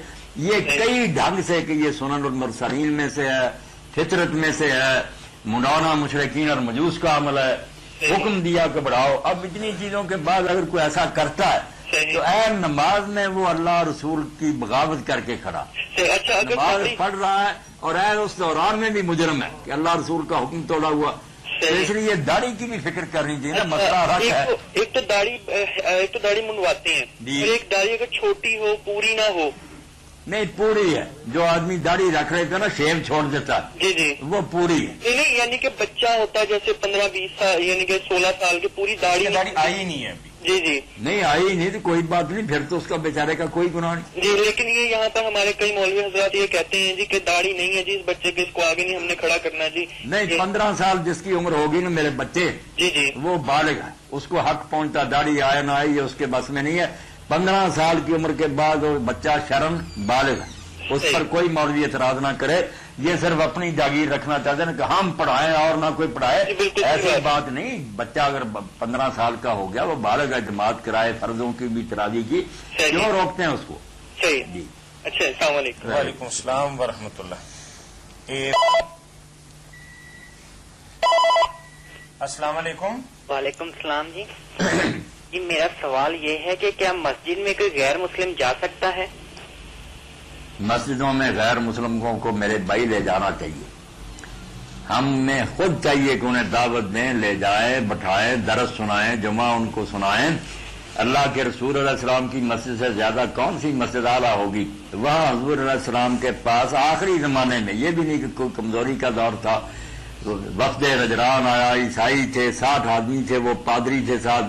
یہ کئی ڈھنگ سے کہ یہ سنن المرسلین میں سے ہے, فطرت میں سے ہے, منڈانا مشرکین اور مجوس کا عمل ہے, حکم دیا کہ بڑھاؤ. اب اتنی چیزوں کے بعد اگر کوئی ایسا کرتا ہے تو اے نماز میں وہ اللہ رسول کی بغاوت کر کے کھڑا, نماز پڑھ رہا ہے اور اے اس دوران میں بھی مجرم ہے کہ اللہ رسول کا حکم توڑا ہوا. تو اس لیے داڑھی کی بھی فکر کرنی چاہیے نا. مسئلہ رکھ ہے. ایک تو داڑھی منڈواتے ہیں, اور ایک داڑھی اگر چھوٹی ہو پوری نہ ہو. نہیں پوری ہے. جو آدمی داڑھی رکھ رہے تھے نا شیو چھوڑ دیتا جی جی وہ پوری ہے. نہیں یعنی کہ بچہ ہوتا ہے جیسے 15-20 سال یعنی کہ 16 سال کی پوری داڑھی آئی نہیں ہے ابھی. جی جی نہیں آئی نہیں تو کوئی بات نہیں, پھر تو اس کا بیچارے کا کوئی گناہ نہیں. جی لیکن یہ یہاں پر ہمارے کئی مولوی حضرات یہ کہتے ہیں جی کہ داڑھی نہیں ہے جی اس بچے کے, اس کو آگے نہیں ہم نے کھڑا کرنا جی. نہیں 15 سال جس کی عمر ہوگی نا میرے بچے, جی جی وہ بالغ ہے, اس کو حق پہنچتا. داڑھی آئے نہ آئی یہ اس کے بس میں نہیں ہے. 15 سال کی عمر کے بعد وہ بچہ شرم بالغ ہے, اس پر کوئی مولوی اعتراض نہ کرے. یہ صرف اپنی جاگیر رکھنا چاہتے ہیں کہ ہم پڑھائیں اور نہ کوئی پڑھائے, ایسی بات نہیں. بچہ اگر 15 سال کا ہو گیا وہ بالغ ہے, جماعت کرائے, فرضوں کی بھی تراویح کی, کیوں روکتے ہیں اس کو. صحیح. جی اچھا السلام علیکم. وعلیکم السلام ورحمۃ اللہ. السلام علیکم. وعلیکم السلام جی. جی میرا سوال یہ ہے کہ کیا مسجد میں کوئی غیر مسلم جا سکتا ہے؟ مسجدوں میں غیر مسلموں کو میرے بھائی لے جانا چاہیے. ہمیں خود چاہیے کہ انہیں دعوت دیں, لے جائیں, بٹھائیں, درس سنائیں, جمعہ ان کو سنائیں. اللہ کے رسول علیہ السلام کی مسجد سے زیادہ کون سی مسجد اعلیٰ ہوگی. وہاں حضور علیہ السلام کے پاس آخری زمانے میں, یہ بھی نہیں کہ کوئی کمزوری کا دور تھا, وفد نجران آیا، عیسائی تھے، 60 آدمی تھے، وہ پادری تھے ساتھ،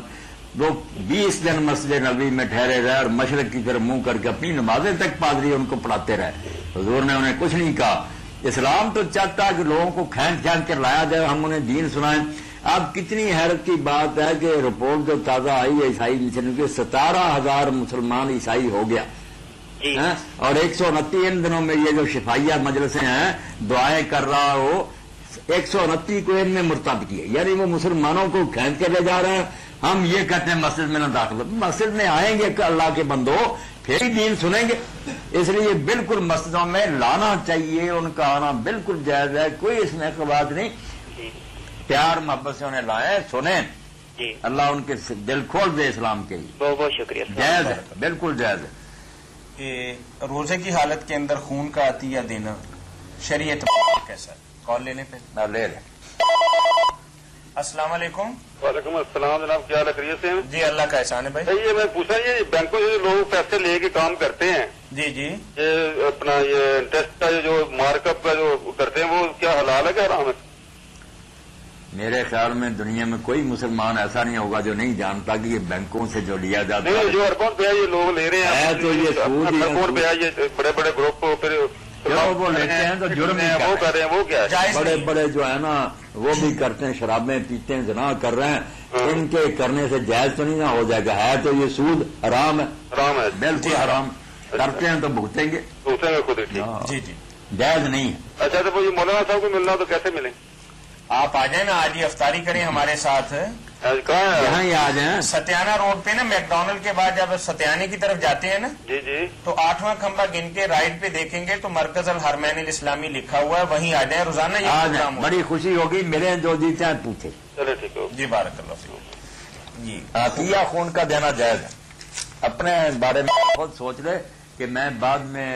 وہ 20 دن مسجد نبوی میں ٹھہرے رہے اور مشرق کی طرف منہ کر کے اپنی نمازیں تک پادری ان کو پڑھاتے رہے. حضور نے انہیں کچھ نہیں کہا. اسلام تو چاہتا ہے کہ لوگوں کو کھینچ کھینچ کر لایا جائے، ہم انہیں دین سنائیں. اب کتنی حیرت کی بات ہے کہ رپورٹ جو تازہ آئی ہے عیسائی مشن کی، 17,000 مسلمان عیسائی ہو گیا، اور 129 ان دنوں میں یہ جو شفائیہ مجلسیں ہیں دعائیں کر رہا ہو، 129 کو ان میں مرتد کیے، یعنی وہ مسلمانوں کو کھینچ کے لے جا رہے ہیں. ہم یہ کہتے ہیں مسجد میں نہ داخل ہو. مسجد میں آئیں گے کہ اللہ کے بندو پھر ہی دین سنیں گے. اس لیے بالکل مسجدوں میں لانا چاہیے، ان کا آنا بالکل جائز ہے، کوئی اس میں کوئی بات نہیں. پیار محبت سے انہیں لائیں، سنیں، اللہ ان کے دل کھول دے اسلام کے لیے. بہت بہت شکریہ. جائز ہے، بالکل جائز ہے. کہ روزے کی حالت کے اندر خون کا عطیہ دینا شریعت کیسا ہے؟ کال لینے پہ لے لیں. السلام علیکم. وعلیکم السلام جناب، کیا خیریت سے ہیں؟ جی اللہ کا احسان ہے بھائی. یہ میں پوچھا، یہ بینکوں سے لوگ پیسے لے کے کام کرتے ہیں، جی جی، یہ اپنا یہ انٹرسٹ کا جو مارک اپ کا جو کرتے ہیں وہ کیا حلال ہے کیا حرام ہے؟ میرے خیال میں دنیا میں کوئی مسلمان ایسا نہیں ہوگا جو نہیں جانتا کہ یہ بینکوں سے جو لیا جاتا ہے، نہیں جو ارکون پہ یہ لوگ لے رہے ہیں تو یہ سود ہی ارکون پہ یہ بڑے بڑے گروپ پھر وہ لیتے ہیں تو جرم ہی وہ کر رہے ہیں، وہ کیا ہے؟ بڑے بڑے جو ہے نا وہ بھی کرتے ہیں، شرابیں پیتے ہیں، زنا کر رہے ہیں، ان کے کرنے سے جائز تو نہیں نہ ہو جائے گا. ہے تو یہ سود حرام ہے، حرام ہے، بالکل حرام. کرتے ہیں تو بھگتیں گے، خود ہی. جی جی، جائز نہیں ہے. اچھا تو یہ مولانا صاحب کو ملنا تو کیسے ملیں؟ آپ آ جائیں نا، آج ہی افطاری کریں ہمارے ساتھ. کہاں ہے؟ یہاں ہی آ جائیں. ستیانہ روڈ پہ نا، میک ڈونلڈ کے بعد جب ستیانے کی طرف جاتے ہیں نا، جی جی، تو 8واں کھمبا گن کے رائٹ پہ دیکھیں گے تو مرکز الحرمین الاسلامی لکھا ہوا ہے، وہیں آ جائیں. روزانہ یہ آ پروگرام جائیں، ہوگا. بڑی خوشی ہوگی. ملیں جو جیتے ہیں پوچھے. چلے ٹھیک ہے. جی بارک اللہ فیکم. جی عطیہ خون کا دینا جائز ہے. اپنے بارے میں خود سوچ لے کہ میں بعد میں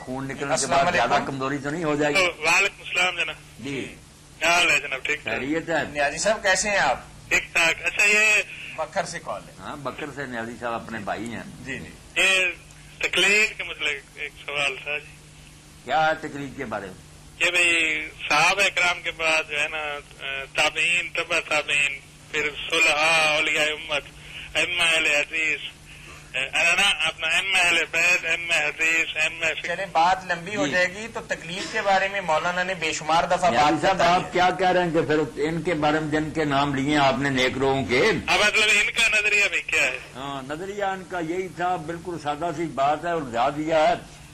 خون نکلنے کے بعد زیادہ کمزوری تو نہیں ہو جائے گی. وعلیکم السلام جناب. جی کیا حال ہے جناب؟ ٹھیک خیریت ہے. نیازی صاحب کیسے ہیں آپ؟ ٹھیک ٹھاک. اچھا یہ بکر سے کال ہے. ہاں بکر سے نیازی صاحب اپنے بھائی ہیں. جی جی، یہ تقلید کے متعلق ایک سوال تھا جی. کیا ہے تقلید کے بارے میں؟ یہ بھائی صحابہ کرام کے بعد جو ہے نا تابعین، تبع تابعین، پھر صلحاء، اولیاء امت، ائمہ اہل حدیث، اپنا ائمہ اہل بیت، ائمہ حدیث، ائمہ فقہ. چلیں بات لمبی ہو جائے گی. تو تکلیف کے بارے میں مولانا نے بے شمار دفعہ نیازی بات صاحب بتائی آپ کیا کہہ رہے ہیں کہ پھر ان کے بارے میں جن کے نام لیے آپ نے نیک لوگوں کے، اب مطلب ان کا نظریہ بھی کیا ہے؟ ہاں نظریہ ان کا یہی تھا، بالکل سادہ سی بات ہے اور بجا دیا ہے.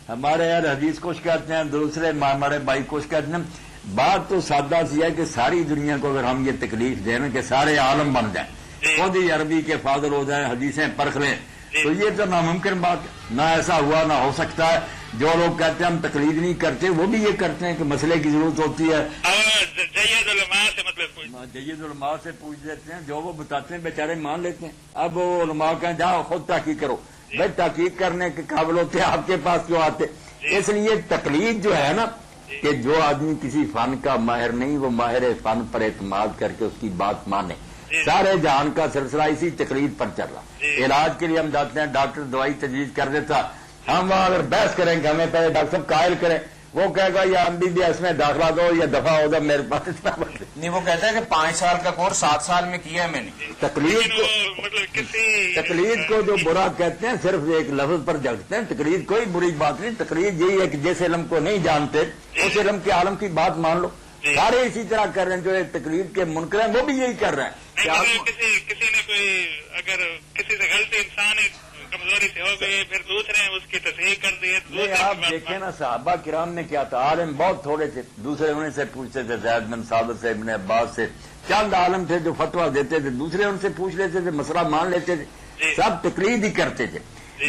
ہمارے اہل حدیث کچھ کہتے ہیں، دوسرے ہمارے بھائی کچھ کہتے ہیں. بات تو سادہ سی ہے کہ ساری دنیا کو اگر ہم یہ تکلیف دیں نا کہ سارے عالم بن جائیں، خود ہی عربی کے فاضل ہو جائیں، حدیثیں پرکھ لیں، تو یہ تو ناممکن بات ہے. نہ ایسا ہوا نہ ہو سکتا ہے. جو لوگ کہتے ہیں ہم تقلید نہیں کرتے، وہ بھی یہ کرتے ہیں کہ مسئلے کی ضرورت ہوتی ہے. جید علماء سے مطلب جید علماء سے پوچھ لیتے ہیں، جو وہ بتاتے ہیں بیچارے مان لیتے ہیں. اب وہ علماء کہیں جاؤ خود تحقیق کرو. بھائی تحقیق کرنے کے قابل ہوتے ہیں، آپ کے پاس کیوں آتے؟ اس لیے تقلید جو ہے نا کہ جو آدمی کسی فن کا ماہر نہیں، وہ ماہر فن پر اعتماد کر کے اس کی بات مانے. سارے جہان کا سلسلہ اسی تقلید پر چل رہا. علاج کے لیے ہم جاتے ہیں، ڈاکٹر دوائی تجویز کر دیتا، ہم وہاں اگر بحث کریں کہ ہمیں پہلے ڈاکٹر صاحب قائل کریں، وہ کہے گا یا MBBS میں داخلہ دو یا دفعہ ہو جا میرے پاس. نہیں، وہ کہتا ہے کہ 5 سال کا کورس 7 سال میں کیا ہے میں نے. تقلید کو جو برا کہتے ہیں صرف ایک لفظ پر جگتے ہیں. تقلید کوئی بری بات نہیں. تقلید یہی ہے کہ جس علم کو نہیں جانتے اس علم کے عالم کی بات مان لو. سارے اسی طرح کر رہے ہیں. جو تقلید کے منکر ہیں وہ بھی یہی کر رہے ہیں. کسی نے کوئی اگر کسی سے غلطی انسانی کمزوری سے ہو گئی، پھر دوسرے نے اس کی تصحیح کر دی. آپ دیکھیں نا صحابہ کرام میں کیا تھا، عالم بہت تھوڑے تھے. دوسرے انہیں سے پوچھتے تھے، زید بن ثابت سے، ابن عباس سے. چند عالم تھے جو فتویٰ دیتے تھے، دوسرے ان سے پوچھ لیتے تھے، مسئلہ مان لیتے تھے. سب تقلید ہی کرتے تھے.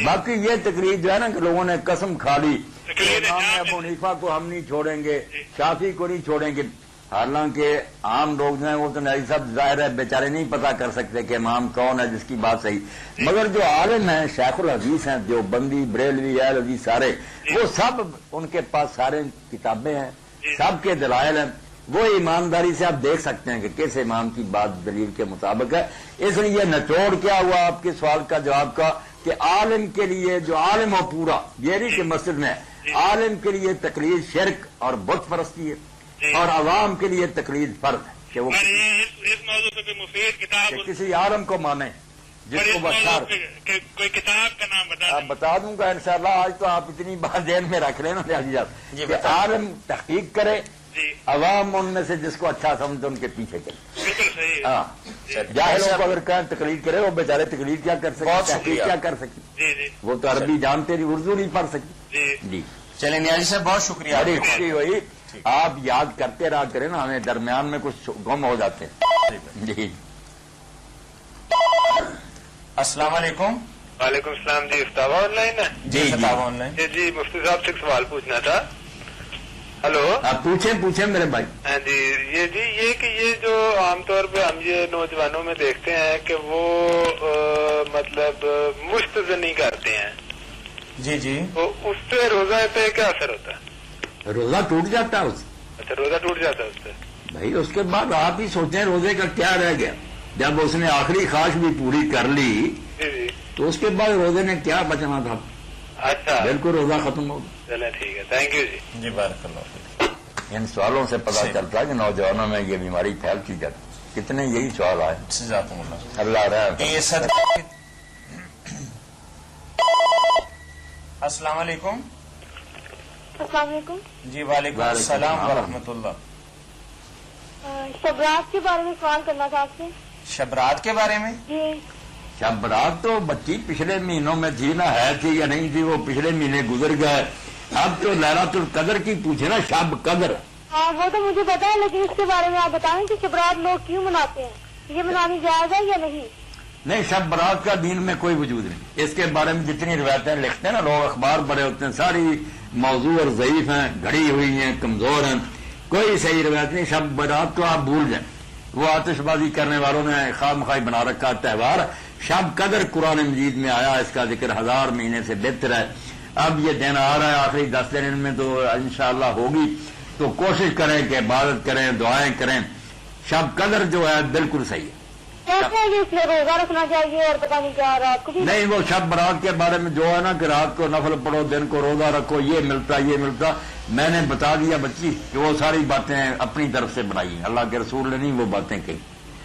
باقی یہ تقلید جو ہے نا کہ لوگوں نے قسم کھا لی، امام ابو حنیفہ کو ہم نہیں چھوڑیں گے، شافعی کو نہیں چھوڑیں گے. حالانکہ عام لوگ جو ہیں وہ تو نہیں، سب ظاہر ہے بیچارے نہیں پتا کر سکتے کہ امام کون ہے جس کی بات صحیح. مگر جو عالم ہیں، شیخ الحدیث ہیں، دیوبندی، بریلوی، اہل حدیث سارے، وہ سب ان کے پاس سارے کتابیں ہیں، سب کے دلائل ہیں. وہ ایمانداری سے آپ دیکھ سکتے ہیں کہ کس امام کی بات دلیل کے مطابق ہے. اس لیے نچوڑ کیا ہوا آپ کے سوال کا جواب کا کہ عالم کے لیے جو عالم ہو پورا، یہ نہیں کہ مسجد میں عالم کے لیے تقلید شرک اور بت پرستی ہے. جی۔ اور عوام کے لیے تقلید فرض ہے کہ وہ اور یہ اس موضوع پہ کوئی مفید کتاب کہ کسی عالم کو مانے جس کو وہ اشار کوئی کتاب کا نام بتا آپ دیں۔ بتا دوں گا انشاءاللہ. آج تو آپ اتنی بات ذہن میں رکھ لینا جی کہ بتائیں. عالم تحقیق کرے، جی عوام ان میں سے جس کو اچھا سمجھے ان کے پیچھے کرے. بالکل صحیح ہے۔ ہاں جاہلوں کو اگر کہیں تقلید کرے وہ بیچارے تقلید کیا کر سکتے، بہت تحقیق شکریہ. کیا کر سکتے، جی جی وہ تو عربی جانتے نہیں، اردو نہیں پڑھ سکتے. جی جی چلیں نیازی صاحب بہت شکریہ. بڑی خوشی ہوئی. آپ یاد کرتے رہا کریں نا، ہمیں درمیان میں کچھ گم ہو جاتے ہیں. جی السلام علیکم. وعلیکم السلام جی. فتاوا آن لائن ہے؟ جی فتاوا آن لائن. جی مفتی صاحب سے ایک سوال پوچھنا تھا. ہلو. آپ پوچھیں میرے بھائی. ہاں جی یہ کہ یہ جو عام طور پہ ہم یہ نوجوانوں میں دیکھتے ہیں کہ وہ مطلب مستزنی کرتے ہیں، جی جی تو اس سے روزہ پہ کیا اثر ہوتا ہے؟ روزہ ٹوٹ جاتا ہے اس سے. اچھا روزہ ٹوٹ جاتا ہے اس سے. بھائی اس کے بعد آپ ہی سوچیں روزے کا کیا رہ گیا. جب اس نے آخری خواہش بھی پوری کر لی جی جی. تو اس کے بعد روزے نے کیا بچنا تھا. اچھا بالکل روزہ ختم ہو گیا. چلیں ٹھیک ہے، تھینک یو جی. جی بارک اللہ فیک. ان سوالوں سے پتہ چلتا ہے کہ نوجوانوں میں یہ بیماری پھیلتی جاتی. کتنے یہی سوال آئے. جزاکم اللہ. اللہ رحم. یہ صدقہ. السلام علیکم. السلام علیکم. جی وعلیکم السلام ورحمۃ اللہ. شبرات کے بارے میں سوال کرنا تھا آپ سے. شبرات کے بارے میں؟ جی شب برات تو بچی پچھلے مہینوں میں تھی نا، ہے تھی یا نہیں تھی وہ پچھلے مہینے گزر گئے. اب تو لیلۃ القدر کی پوچھے نا، شب قدر. ہاں وہ تو مجھے پتا ہے، لیکن اس کے بارے میں آپ بتائیں کہ شبرات لوگ کیوں مناتے ہیں، یہ منانی جائز ہے یا نہیں؟ نہیں، شب برات کا دین میں کوئی وجود نہیں. اس کے بارے میں جتنی روایتیں لکھتے ہیں نا لوگ، اخبار بڑے ہوتے ہیں، ساری موضوع اور ضعیف ہیں، گھڑی ہوئی ہیں، کمزور ہیں. کوئی صحیح روایت نہیں. شب برات تو آپ بھول جائیں، وہ آتش بازی کرنے والوں نے خواہ مخواہ بنا رکھا تہوار. شب قدر قرآن مجید میں آیا، اس کا ذکر 1000 مہینے سے بہتر ہے. اب یہ دن آ رہا ہے، آخری 10 دن ان میں تو انشاءاللہ ہوگی، تو کوشش کریں کہ عبادت کریں، دعائیں کریں. شب قدر جو ہے بالکل صحیح ہے. کہتے ہیں کہ اس میں روزہ رکھنا چاہیے اور پتہ نہیں کیا رات کو بھی. نہیں، وہ شب برات کے بارے میں جو ہے نا کہ رات کو نفل پڑھو، دن کو روزہ رکھو، یہ ملتا، میں نے بتا دیا بچی کہ وہ ساری باتیں اپنی طرف سے بنائی ہیں، اللہ کے رسول نے نہیں وہ باتیں کہی.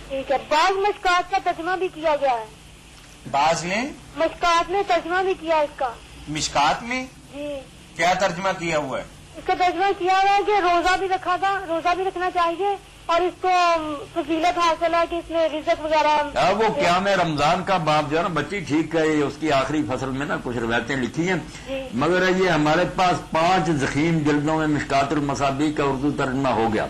ٹھیک ہے. بعض مشکات کا ترجمہ بھی کیا گیا ہے، بعض نے مشکات میں ترجمہ بھی کیا اس کا. مشکات میں جی کیا ترجمہ کیا ہوا ہے؟ اس کا ترجمہ کیا ہوا ہے کہ روزہ بھی رکھا تھا، روزہ بھی رکھنا چاہیے، اور اس کو فضیلت حاصل ہے کہ اس میں رزق وغیرہ. وہ قیام رمضان کا باب جو ہے نا بچی ٹھیک ہے، اس کی آخری فصل میں نا کچھ روایتیں لکھی ہیں، مگر یہ ہمارے پاس 5 ضخیم جلدوں میں مشکات المصابیح کا اردو ترجمہ ہو گیا.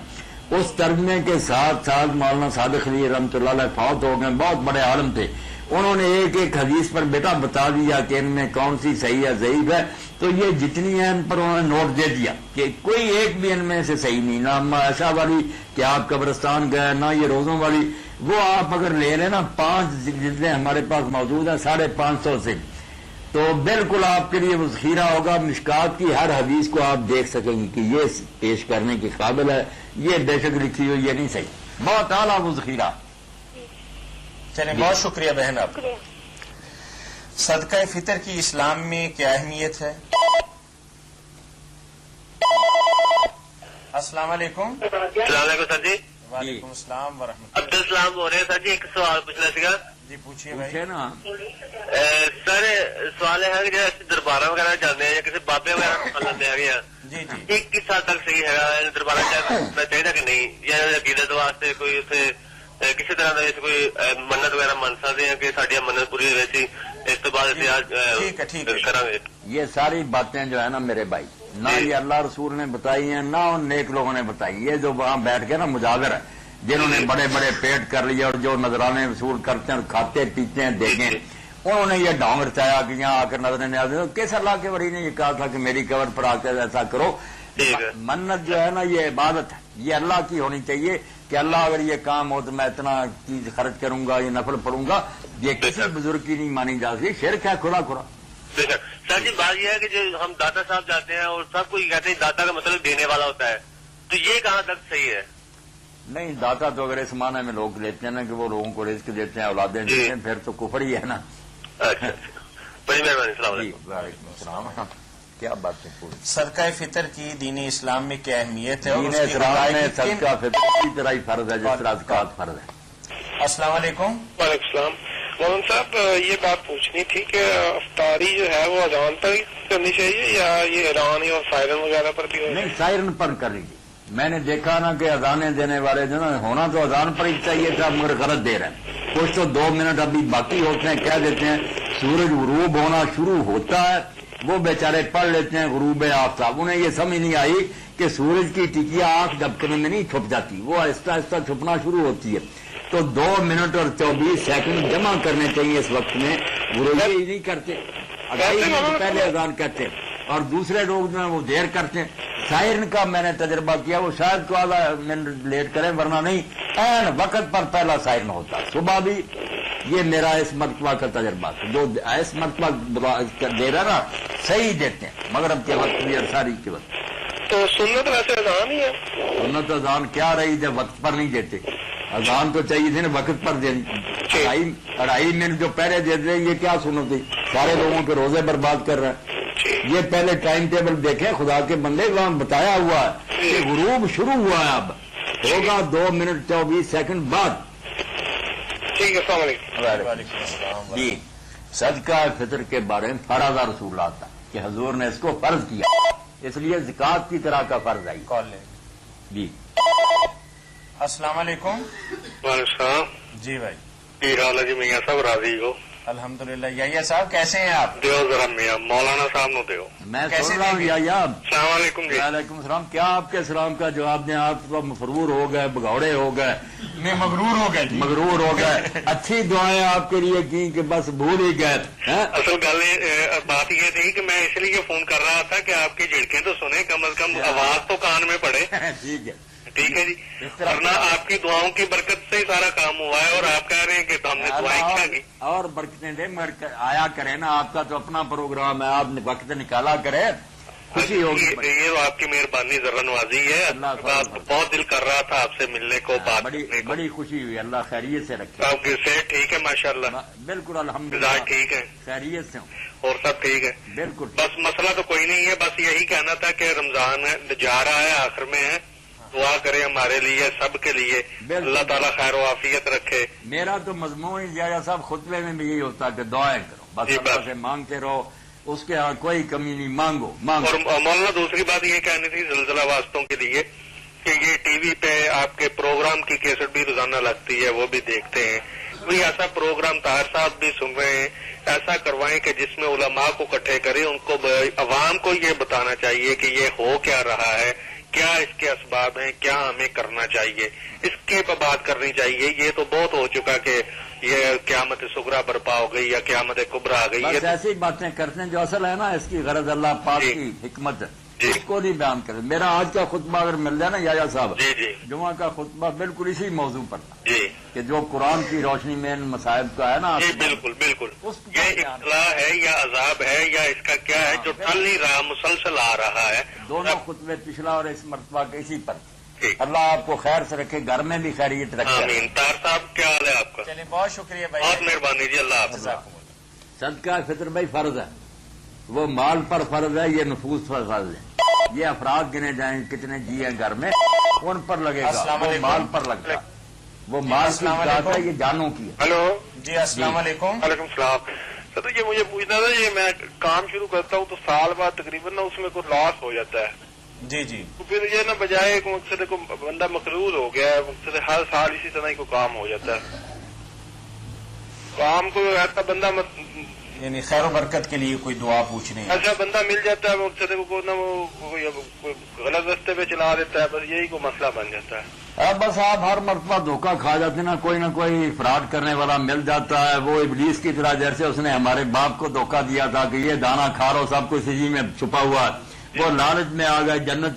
اس ترجمے کے ساتھ مولانا صادق علی رحمۃ اللہ علیہ فوت ہو گئے، بہت بڑے عالم تھے. انہوں نے ایک حدیث پر بیٹا بتا دیا کہ ان میں کون سی صحیح ہے ضعیف ہے. تو یہ جتنی ہیں ان پر انہوں نے نوٹ دے دیا کہ کوئی ایک بھی ان میں سے صحیح نہیں، نہ عائشہ والی کہ آپ قبرستان گئے، نہ یہ روزوں والی. وہ آپ اگر لے لیں نا 5 جلدیں ہمارے پاس موجود ہیں 550 سے، تو بالکل آپ کے لیے وہ ذخیرہ ہوگا. مشکات کی ہر حدیث کو آپ دیکھ سکیں گے کہ یہ پیش کرنے کے قابل ہے، یہ بے شک لکھی ہوئی یہ نہیں صحیح. بہت اعلیٰ وہ ذخیرہ. چلیں بہت شکریہ بہن. آپ شکریہ. صدقہ فطر کی اسلام میں کیا اہمیت ہے؟ السلام علیکم. السلام علیکم سر جی. وعلیکم السلام ورحمۃ عبد السلام ہو رہے ہیں سر جی. ایک سوال پوچھنا سا. جی پوچھیے بھائی. پوچھے نا. سر سوال ہے کہ جیسے دربار وغیرہ جانے ہیں یا کسی بابے وغیرہ لیندے ہیں جی جی ایک کس حد تک صحیح ہے دربار چاہیے کہ نہیں، یا عقیدت واسطے کوئی اتنے کسی طرح کا کوئی منت وغیرہ من سکتے ہیں کہ ساری منت پوری ہوئی تھی اس تو بعد ٹھیک ہے کریں گے. یہ ساری باتیں جو ہے نا میرے بھائی، نہ یہ اللہ رسول نے بتائی ہیں نہ ان نیک لوگوں نے بتائی. یہ جو وہاں بیٹھ کے نا مجاور ہے، جنہوں نے بڑے بڑے پیٹ کر لیے اور جو نذرانے وصول کرتے ہیں، کھاتے پیتے ہیں دیکھیں، انہوں نے یہ ڈھونگ رچایا کہ یہاں آ کر نظریں نیاز. کس اللہ کے ولی نے یہ کہا تھا کہ میری قبر پر آ کر ایسا کرو؟ منت جو ہے نا یہ عبادت ہے، یہ اللہ کی ہونی چاہیے کہ اللہ اگر یہ کام ہو تو میں اتنا چیز خرچ کروں گا، یہ نفل پڑھوں گا. یہ کسی بزرگ کی نہیں مانی جا سکتی، شرک ہے کھلا کھلا. سر جی بات یہ ہے کہ جو ہم داتا صاحب جاتے ہیں اور سب کوئی کہتے ہیں داتا کا مطلب دینے والا ہوتا ہے، تو یہ کہاں تک صحیح ہے؟ نہیں، داتا تو اگر اس معنی میں لوگ لیتے ہیں نا کہ وہ لوگوں کو رزق دیتے ہیں، اولادیں دیتے ہیں، پھر تو کفر ہی ہے نا. اچھا بڑی مہربانی. السلام جی علیکم. وعلیکم السلام. کیا بات ہے پوری صدقہ فطر کی دینی اسلام میں کیا اہمیت ہے اور دین اس کی اسلام میں حقائق کن- صدقہ فطر کی طرح ہی فرض ہے جس طرح زکات فرض ہے. السلام علیکم. وعلیکم السلام. مولانا صاحب یہ بات پوچھنی تھی کہ افطاری جو ہے وہ اذان پر ہی کرنی چاہیے یا یہ اعلان اور سائرن وغیرہ پر بھی ہو؟ نہیں سائرن پر کر لیجیے. میں نے دیکھا نا کہ اذانیں دینے والے جو نا ہونا تو اذان پر ہی چاہیے تھا مگر غلط دے رہے ہیں. کچھ تو 2 منٹ ابھی باقی ہوتے ہیں کہہ دیتے ہیں سورج غروب ہونا شروع ہوتا ہے وہ بیچارے پڑھ لیتے ہیں غروب آفتاب. انہیں یہ سمجھ نہیں آئی کہ سورج کی ٹکیا آنکھ جھپکنے میں نہیں چھپ جاتی وہ آہستہ آہستہ چھپنا شروع ہوتی ہے. تو 2 منٹ اور 24 سیکنڈ جمع کرنے چاہیے اس وقت میں. وہ روزے ہی نہیں کرتے پہلے اذان کہتے ہیں اور دوسرے لوگ جو ہیں وہ دیر کرتے ہیں. سائرن کا میں نے تجربہ کیا وہ شاید کو آدھا منٹ لیٹ کریں ورنہ نہیں این وقت پر پہلا سائرن ہوتا. صبح بھی یہ میرا اس مرتبہ کا تجربہ جو اس مرتبہ دے رہا نا صحیح دیتے ہیں مغرب کے وقت بھی اور ساری کے وقت. تو سنت ویسے اذان ہی ہے. سنت اذان کیا رہی جب وقت پر نہیں دیتے. اذان تو چاہیے تھی نا وقت پر دینی. 2.5 منٹ جو پہلے دے دیں یہ کیا سنت تھی. سارے لوگوں کے روزے برباد کر رہے ہیں. یہ پہلے ٹائم ٹیبل دیکھیں خدا کے بندے وہاں بتایا ہوا ہے کہ غروب شروع ہوا ہے اب ہوگا 2 منٹ 24 سیکنڈ بعد. ٹھیک ہے السلام علیکم. وعلیکم السلام. جی صدقہ فطر کے بارے میں فرض رسول آتا کہ حضور نے اس کو فرض کیا اس لیے زکات کی طرح کا فرض آئی. کال لیں. جی السلام علیکم. وعلیکم السلام. جی بھائی کی حال ہے جی میاں صاحب راضی ہو؟ الحمدللہ. یحییٰ صاحب کیسے ہیں آپ؟ دیو ذرا میاں مولانا صاحب نو دیو. میں کیسے سن رہا ہوں دیکھیں؟ یا السلام علیکم جی. وعلیکم السلام. کیا آپ کے سلام کا جواب دیں. آپ تو مفرور ہو گئے بگوڑے ہو گئے میں مغرور ہو گئے. مغرور ہو گئے. اچھی دعائیں آپ کے لیے کی کہ بس بھول ہی گئے. اصل بات یہ تھی کہ میں اس لیے فون کر رہا تھا کہ آپ کی جھڑکیں تو سنیں کم از کم آواز تو کان میں پڑے. ٹھیک ہے ٹھیک ہے جی. ورنہ آپ کی دعاؤں کی برکت سے ہی سارا کام ہوا ہے اور آپ کہہ رہے ہیں کہ ہم نے دعائیں کیا کی. اور برکتیں دے مگر آیا کرے نا. آپ کا تو اپنا پروگرام ہے آپ وقت نکالا کرے خوشی ہوگی. یہ آپ کی مہربانی ذرا نوازی ہے. بہت دل کر رہا تھا آپ سے ملنے کو بات کرنے کو. بڑی خوشی ہوئی. اللہ خیریت سے رکھے. آپ کی صحت ٹھیک ہے ماشاء اللہ؟ بالکل الحمد مزاج للہ ٹھیک ہے خیریت سے ہوں. اور سب ٹھیک ہے؟ بالکل. بس مسئلہ تو کوئی نہیں ہے. بس یہی کہنا تھا کہ رمضان جا رہا ہے آخر میں ہے. دعا کرے ہمارے لیے سب کے لیے. اللہ تعالیٰ خیر و عافیت رکھے. میرا تو مضمون جایا صاحب خطبے میں بھی یہی ہوتا کہ دعائیں کرو بس اللہ سے مانگتے رہو. اس کے ہاں کوئی کمی نہیں. مانگو. اور مولانا دوسری بات یہ کہنی تھی زلزلہ واسطوں کے لیے کہ یہ ٹی وی پہ آپ کے پروگرام کی کیسٹ بھی روزانہ لگتی ہے وہ بھی دیکھتے ہیں. کوئی ایسا پروگرام طاہر صاحب بھی سن رہے ہیں ایسا کروائیں کہ جس میں علماء کو اکٹھے کریں. ان کو عوام کو یہ بتانا چاہیے کہ یہ ہو کیا رہا ہے کیا اس کے اسباب ہیں کیا ہمیں کرنا چاہیے اس کے پر بات کرنی چاہیے. یہ تو بہت ہو چکا کہ یہ قیامت صغریٰ برپا ہو گئی یا قیامت کبریٰ آ گئی. بس ایسی باتیں کرتے ہیں جو اصل ہے نا اس کی غرض اللہ پاک کی حکمت ہے اس کو نہیں بیان کرے. میرا آج کا خطبہ اگر مل جائے نا یا صاحب جمعہ کا خطبہ بالکل اسی موضوع پر تھا کہ جو قرآن کی روشنی میں ان مصائب کا ہے نا. بالکل بالکل. یہ اطلاع ہے یا عذاب ہے یا اس کا کیا ہے جو ٹل نہیں رہا مسلسل آ رہا ہے. دونوں خطبے پچھلا اور اس مرتبہ کے اسی پر. اللہ آپ کو خیر سے رکھے گھر میں بھی خیریت رکھے. آمین. طاہر صاحب کیا حال ہے آپ کا؟ چلیے بہت شکریہ بھائی. بہت مہربانی جی. اللہ حافظ. صدقہ فطر بھائی فرض ہے. وہ مال پر فرض ہے یہ نفوس پر فرض ہے. یہ افراد گنے جائیں کتنے جی ہیں گھر میں ان پر لگے گا. وہ مال پر لگتا وہ مال کی بات ہے یہ جانوں کی ہے. ہلو جی السلام علیکم. وعلیکم السلام. سر یہ مجھے پوچھنا تھا یہ میں کام شروع کرتا ہوں تو سال بعد تقریباً اس میں کوئی لاس ہو جاتا ہے. جی جی. تو پھر یہ نہ بجائے مقصد کو بندہ مقروض ہو گیا ہے مقصد ہر سال اسی طرح ہی کو کام ہو جاتا ہے. کام کو ایسا بندہ یعنی خیر و برکت کے لیے کوئی دعا پوچھنی ہے. ایسا بندہ مل جاتا ہے مقصد کو نہ وہ غلط رستے پہ چلا دیتا ہے. بس یہی کو مسئلہ بن جاتا ہے. بس آپ ہر مرتبہ دھوکہ کھا جاتے ہیں نا. کوئی نہ کوئی فراڈ کرنے والا مل جاتا ہے. وہ ابلیس کی طرح جیسے اس نے ہمارے باپ کو دھوکہ دیا تھا کہ یہ دانا کھا رہو سب کچھ اسی میں چھپا ہوا ہے. وہ لالچ میں آ گئے جنت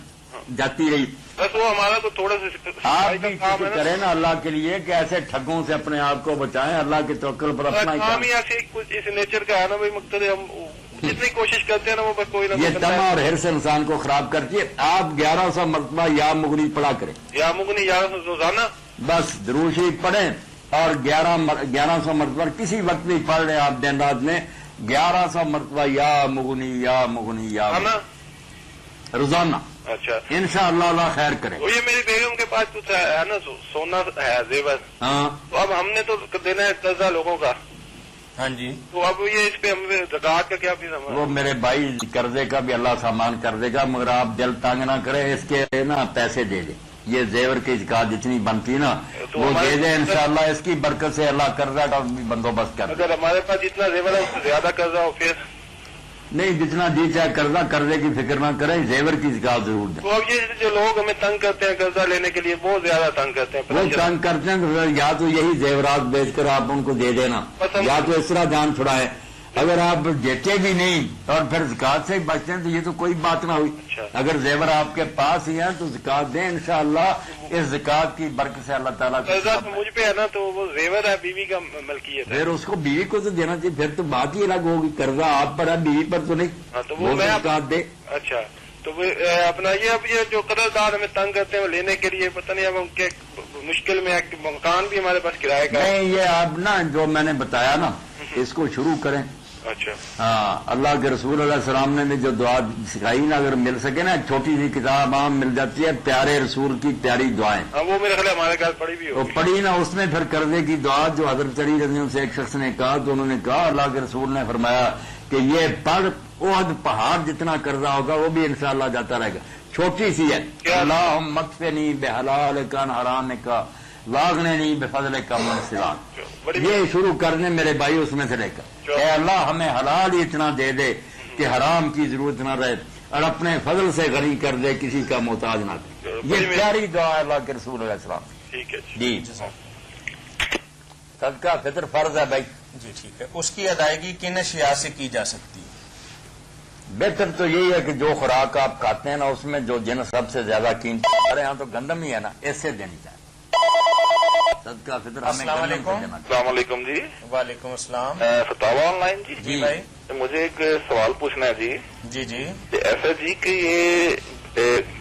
جاتی رہی. بس وہ ہمارا تو تھوڑا سا آپ بھی فکر کریں نا اللہ کے لیے کہ ایسے ٹھگوں سے اپنے آپ کو بچائیں. اللہ کے توکل پر اپنا کام ہی ایسے کچھ اس نیچر کا ہے نا بھائی مقصد ہم جتنی کوشش کرتے ہیں نا وہ بس کوئی نہ یہ تما اور ہرس انسان کو خراب کرتی ہے. آپ 1100 مرتبہ یا مغنی پڑھا کریں. یا مغنی 1100 روزانہ بس دروشی پڑھیں اور 1100 مرتبہ کسی وقت بھی پڑھ لیں آپ دن رات میں. 1100 مرتبہ یا مغنی یا مغنی یا ہے نا؟ روزانہ اچھا انشاءاللہ اللہ خیر کرے. وہ یہ میری بیگم کے پاس کچھ ہے نا سونا ہے زیور، ہاں تو اب ہم نے تو دینا ہے قرضہ لوگوں کا، ہاں جی. تو اب یہ اس پہ ہم زکات کا کیا بھی وہ میرے بھائی قرضے کا بھی اللہ سامان کر دے گا، مگر آپ دل تنگ نہ کریں، اس کے نا پیسے دے دیں. یہ زیور کی زکات جتنی بنتی نا تو وہ ہمارے دے دیں انشاءاللہ، اس کی برکت سے اللہ قرضہ کا بھی بندوبست کر دے. اگر ہمارے پاس جتنا زیور ہے اس سے زیادہ قرضہ ہو پھر نہیں جتنا دی چاہے قرضہ، قرضے کی فکر نہ کریں، زیور کی زکات ضرور دیں. تو اب یہ جو لوگ ہمیں تنگ کرتے ہیں قرضہ لینے کے لیے بہت زیادہ تنگ کرتے ہیں. وہ تنگ کرتے ہیں تو یا تو یہی زیورات بیچ کر آپ ان کو دے دینا، یا تو اس طرح جان چھڑائے. اگر آپ دیتے بھی نہیں اور پھر زکات سے ہی بچتے ہیں تو یہ تو کوئی بات نہ ہوئی. اگر زیور آپ کے پاس ہی ہیں تو زکات دیں انشاءاللہ، اس زکات کی برکت سے اللہ تعالیٰ قرضہ مجھ پہ ہے نا، تو وہ زیور ہے بیوی کا ملکیت ہے. پھر اس کو بیوی کو تو دینا چاہیے، پھر تو بات ہی الگ ہوگی. قرضہ آپ پر ہے، بیوی پر تو نہیں. ہاں تو وہ میں زکات دے. اچھا تو وہ اپنا یہ اب یہ جو قرض دار ہمیں تنگ کرتے ہیں وہ لینے کے لیے پتہ نہیں اب ہم کیا مشکل میں ہے کہ مکان بھی ہمارے پاس کرایہ کا ہے. نہیں یہ آپ نا جو میں نے بتایا نا اس کو شروع کریں. اچھا ہاں اللہ کے رسول علیہ السلام نے بھی جو دعا سکھائی نا، اگر مل سکے نا چھوٹی سی کتاب عام مل جاتی ہے، پیارے رسول کی پیاری دعائیں، ہاں وہ میرے خیال ہمارے گھر پڑی بھی وہ ہوگی. پڑھی نا. اس میں پھر قرضے کی دعا جو حضرت علی رضی اللہ عنہ سے ایک شخص نے کہا تو انہوں نے کہا اللہ کے رسول نے فرمایا کہ یہ پڑھ احد پہاڑ جتنا قرضہ ہوگا وہ بھی انشاءاللہ جاتا رہے گا. چھوٹی سی ہے، اللہم مکفنی بحلالک عن حرامک واغننی بفضلک من سواک. یہ شروع کرنے میرے بھائی اس میں سے لے کر، اے اللہ ہمیں حلال ہی اتنا دے دے کہ حرام کی ضرورت نہ رہے، اور اپنے فضل سے غنی کر دے، کسی کا محتاج نہ دے. یہ پیاری دعا ہے اللہ کے رسول علیہ السلام. ٹھیک ہے جی صدقہ فطر فرض ہے بھائی. جی ٹھیک ہے. اس کی ادائیگی کن اشیاء سے کی جا سکتی ہے؟ بہتر تو یہی ہے کہ جو خوراک آپ کھاتے ہیں نا اس میں جو جن سب سے زیادہ قیمتی، ہمارے یہاں تو گندم ہی ہے نا، اس سے دینی چاہیے صدقہ فطر. ہمیں السلام گندم سے علیکم. دینا چاہیے. السلام علیکم جی. وعلیکم السلام. فتاوا آن لائن جی بھائی. مجھے ایک سوال پوچھنا ہے جی. جی جی. ایسا جی کہ یہ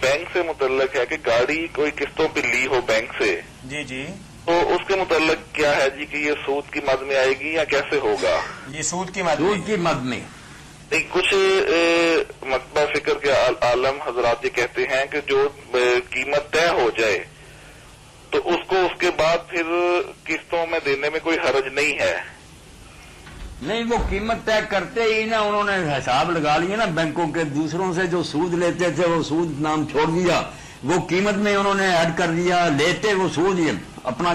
بینک سے متعلق ہے کہ گاڑی کوئی قسطوں پہ لی ہو بینک سے، جی جی. تو اس کے متعلق کیا ہے جی کہ یہ سود کی مد میں آئے گی یا کیسے ہوگا؟ یہ سود کی مد دودھ کی مد میں کچھ مکتبہ فکر کے عالم حضرات یہ کہتے ہیں کہ جو قیمت طے ہو جائے تو اس کو اس کے بعد پھر قسطوں میں دینے میں کوئی حرج نہیں ہے. نہیں، وہ قیمت طے کرتے ہی نا، انہوں نے حساب لگا لیا نا بینکوں کے، دوسروں سے جو سود لیتے تھے وہ سود نام چھوڑ دیا، وہ قیمت میں انہوں نے ایڈ کر دیا، لیتے وہ سود ہی اپنا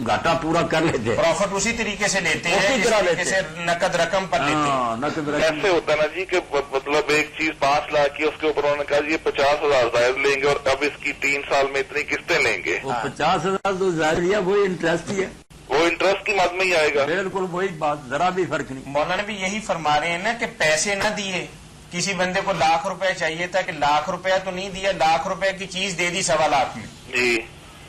گھاٹا پورا کر لیتے، پروفٹ اسی طریقے سے لیتے ہیں اسی جس طرح طریقے سے نقد رقم پر لیتے ہیں. ہاں نقد رقم. ایسے ہوتا ہے نا جی کہ مطلب ایک چیز 5 لاکھ کی، اس کے اوپر انہوں نے کہا جی یہ 50,000 زائد لیں گے اور اب اس کی 3 سال میں اتنی قسطیں لیں گے. وہ 50,000 جو ظاہر لیا وہی انٹرسٹ ہی ہے، وہ انٹرسٹ کی مد میں ہی آئے گا. بالکل وہی بات، ذرا بھی فرق نہیں. مولانا بھی یہی فرما رہے ہیں نا کہ پیسے نہ دیے، کسی بندے کو ₹1,00,000 چاہیے تھا کہ ₹1,00,000 تو نہیں دیا، ₹1,00,000 کی چیز دے دی 1,25,000 میں، جی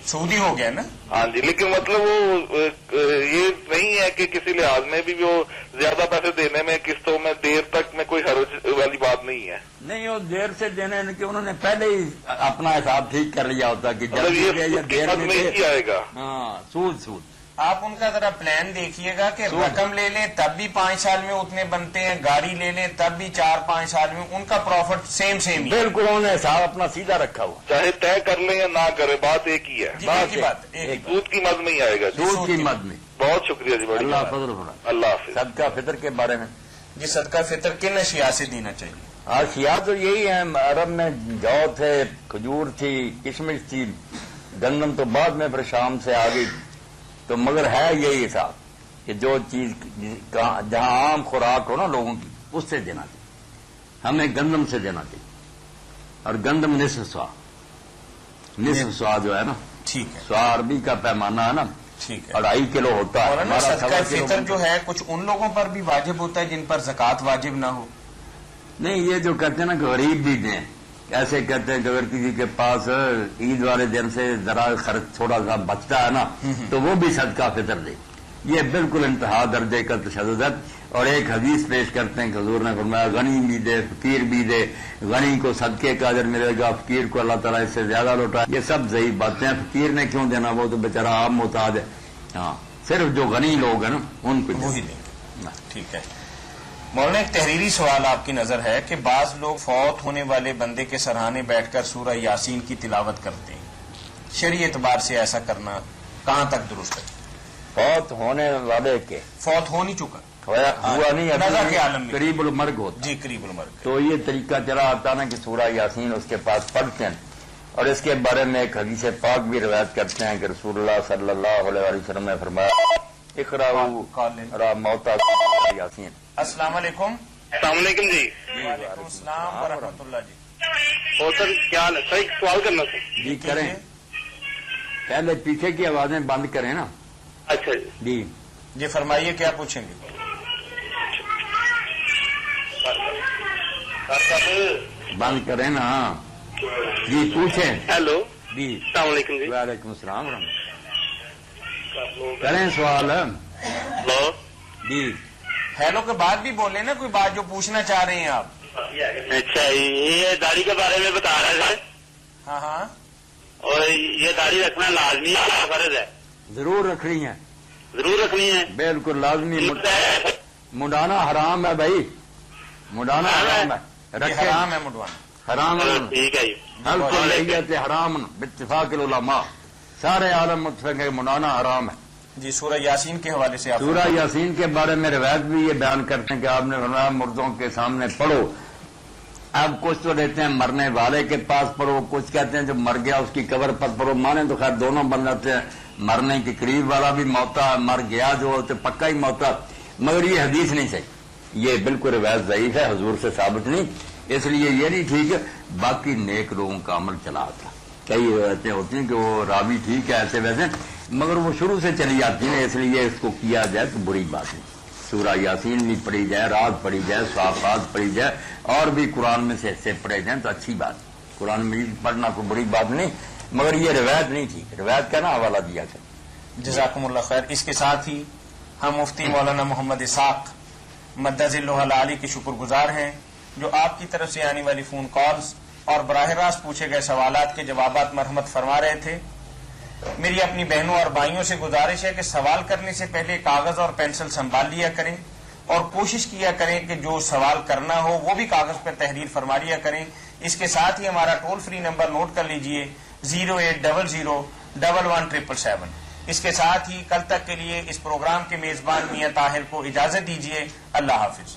سودی ہو گیا نا. ہاں جی. لیکن مطلب وہ یہ نہیں ہے کہ کسی لحاظ میں بھی وہ زیادہ پیسے دینے میں قسطوں میں دیر تک میں کوئی حرج والی بات نہیں ہے. نہیں وہ دیر سے دینے کہ انہوں نے پہلے ہی اپنا حساب ٹھیک کر لیا ہوتا کہ مطلب جلدی دے یا یہ دیر قسمت میں میں دے. ہی آئے گا. ہاں سود. آپ ان کا ذرا پلان دیکھیے گا کہ رقم لے لیں تب بھی 5 سال میں اتنے بنتے ہیں، گاڑی لے لیں تب بھی 4-5 سال میں، ان کا پروفٹ سیم ہی. بالکل انہوں نے حساب اپنا سیدھا رکھا ہوا. چاہے طے کر لیں یا نہ کرے بات ایک ہی ہے. جی ایک ہی بات. سود کی مد میں ہی آئے گا. سود کی مد میں. بہت شکریہ جی. بڑی اللہ فضل فرمائے. اللہ حافظ. صدقہ فطر کے بارے میں جی صدقہ فطر کن اشیاء سے دینا چاہیے؟ اشیاء تو یہی ہے، عرب میں جو تھے، کھجور تھی، کشمش تھی، گندم تو بعد میں پھر شام سے آ گئی، تو مگر ہے یہی حساب کہ جو چیز جہاں عام خوراک ہو نا لوگوں کی اس سے دینا چاہیے. ہمیں گندم سے دینا چاہیے، اور گندم نصف سوا جو ہے نا، ٹھیک ہے، سوا عربی کا پیمانہ ہے نا، ٹھیک ہے. 2.5 کلو ہوتا ہے. اور نا ہمارا صدقہ 1.25 کلو فطر جو ہے کچھ ان لوگوں پر بھی واجب ہوتا ہے جن پر زکوٰۃ واجب نہ ہو. نہیں، یہ جو کہتے ہیں نا کہ غریب بھی دیں، ایسے کہتے ہیں کہ اگر کسی کے پاس عید والے دن سے ذرا خرچ تھوڑا سا بچتا ہے نا تو وہ بھی صدقہ فطر دے. یہ بالکل انتہا درجے کا تشدد ہے. اور ایک حدیث پیش کرتے ہیں کہ حضور نے فرمایا غنی بھی دے فقیر بھی دے، غنی کو صدقے کا اجر ملے گا، فقیر کو اللہ تعالیٰ اس سے زیادہ لوٹا. یہ سب ضعیف باتیں ہیں. فقیر نے کیوں دینا، وہ تو بیچارہ عام محتاج ہے. ہاں صرف جو غنی لوگ ہیں نا ان کو وہی دیں. ٹھیک ہے. مولانا ایک تحریری سوال آپ کی نظر ہے کہ بعض لوگ فوت ہونے والے بندے کے سرہانے بیٹھ کر سورہ یاسین کی تلاوت کرتے ہیں، شرعی اعتبار سے ایسا کرنا کہاں تک درست ہے؟ فوت ہونے والے کے فوت ہو نہیں چکا، ہوا نہیں نظر کے عالم ابھی میں قریب المرگ ہوتا، جی قریب المرگ، تو یہ طریقہ چلا آتا نا کہ سورہ یاسین اس کے پاس پڑھتے ہیں، اور اس کے بارے میں ایک حدیث پاک بھی روایت کرتے ہیں کہ رسول اللہ صلی اللہ علیہ وسلم نے فرمایا اقرأوا موتا یاسین. السلام علیکم. السلام علیکم جی. وعلیکم السلام ورحمۃ اللہ جی. اور سر کیا حال ہے؟ سر ایک سوال کرنا تھا. جی کریں، پہلے پیچھے کی آوازیں بند کریں نا. اچھا جی. جی فرمائیے کیا پوچھیں گے؟ بند کریں نا. جی پوچھیں. ہیلو جی السلام علیکم جی. وعلیکم السلام ورحمۃ. کریں سوال. ہلو جی ہیلو کے بعد بھی بولیں نا کوئی بات جو پوچھنا چاہ رہے ہیں آپ. اچھا یہ داڑھی کے بارے میں بتا رہے تھے. ہاں ہاں. اور یہ داڑھی رکھنا لازمی ہے فرض ہے؟ ضرور رکھنی ہے، ضرور رکھنی ہے. بالکل لازمی. منڈانا حرام ہے بھائی، منڈانا حرام ہے. یہ حرام ہے مڈوانا. حرام ٹھیک ہے جی. بالکل حرام باتفاق العلماء، سارے عالم متفق ہے منڈانا حرام ہے. جی سورہ یاسین کے حوالے سے آپ سورہ یاسین کے بارے میں روایت بھی یہ بیان کرتے ہیں کہ آپ نے فرمایا مردوں کے سامنے پڑھو. اب کچھ تو دیتے ہیں مرنے والے کے پاس پڑھو، کچھ کہتے ہیں جو مر گیا اس کی قبر پر پڑھو. مانے تو خیر دونوں بن جاتے ہیں، مرنے کے قریب والا بھی موتا، مر گیا جو تو پکا ہی موتا. مگر یہ حدیث نہیں صحیح، یہ بالکل روایت ضعیف ہے، حضور سے ثابت نہیں. اس لیے یہ نہیں ٹھیک ہے. باقی نیک لوگوں کا عمل چلا تھا. کئی روایتیں ہوتی ہیں کہ وہ راوی ٹھیک ہے ایسے ویسے، مگر وہ شروع سے چلی جاتی ہیں، اس لیے اس کو کیا جائے تو بری بات نہیں. سورہ یاسین بھی پڑھی جائے، رات پڑھی جائے، صافات پڑھی جائے، اور بھی قرآن میں سے حصے پڑھے جائیں تو اچھی بات. قرآن مجید پڑھنا کوئی بڑی بات نہیں، مگر یہ روایت نہیں ٹھیک. روایت کا نا حوالہ دیا کریں. جزاکم اللہ خیر. اس کے ساتھ ہی ہم مفتی مولانا محمد اسحاق مدذ اللہ العالی کے شکر گزار ہیں جو آپ کی طرف سے آنے والی فون کالز اور براہ راست پوچھے گئے سوالات کے جوابات مرحمت فرما رہے تھے. میری اپنی بہنوں اور بھائیوں سے گزارش ہے کہ سوال کرنے سے پہلے کاغذ اور پینسل سنبھال لیا کریں اور کوشش کیا کریں کہ جو سوال کرنا ہو وہ بھی کاغذ پر تحریر فرما لیا کریں. اس کے ساتھ ہی ہمارا ٹول فری نمبر نوٹ کر لیجئے 08001117777. اس کے ساتھ ہی کل تک کے لیے اس پروگرام کے میزبان میاں طاہر کو اجازت دیجیے. اللہ حافظ.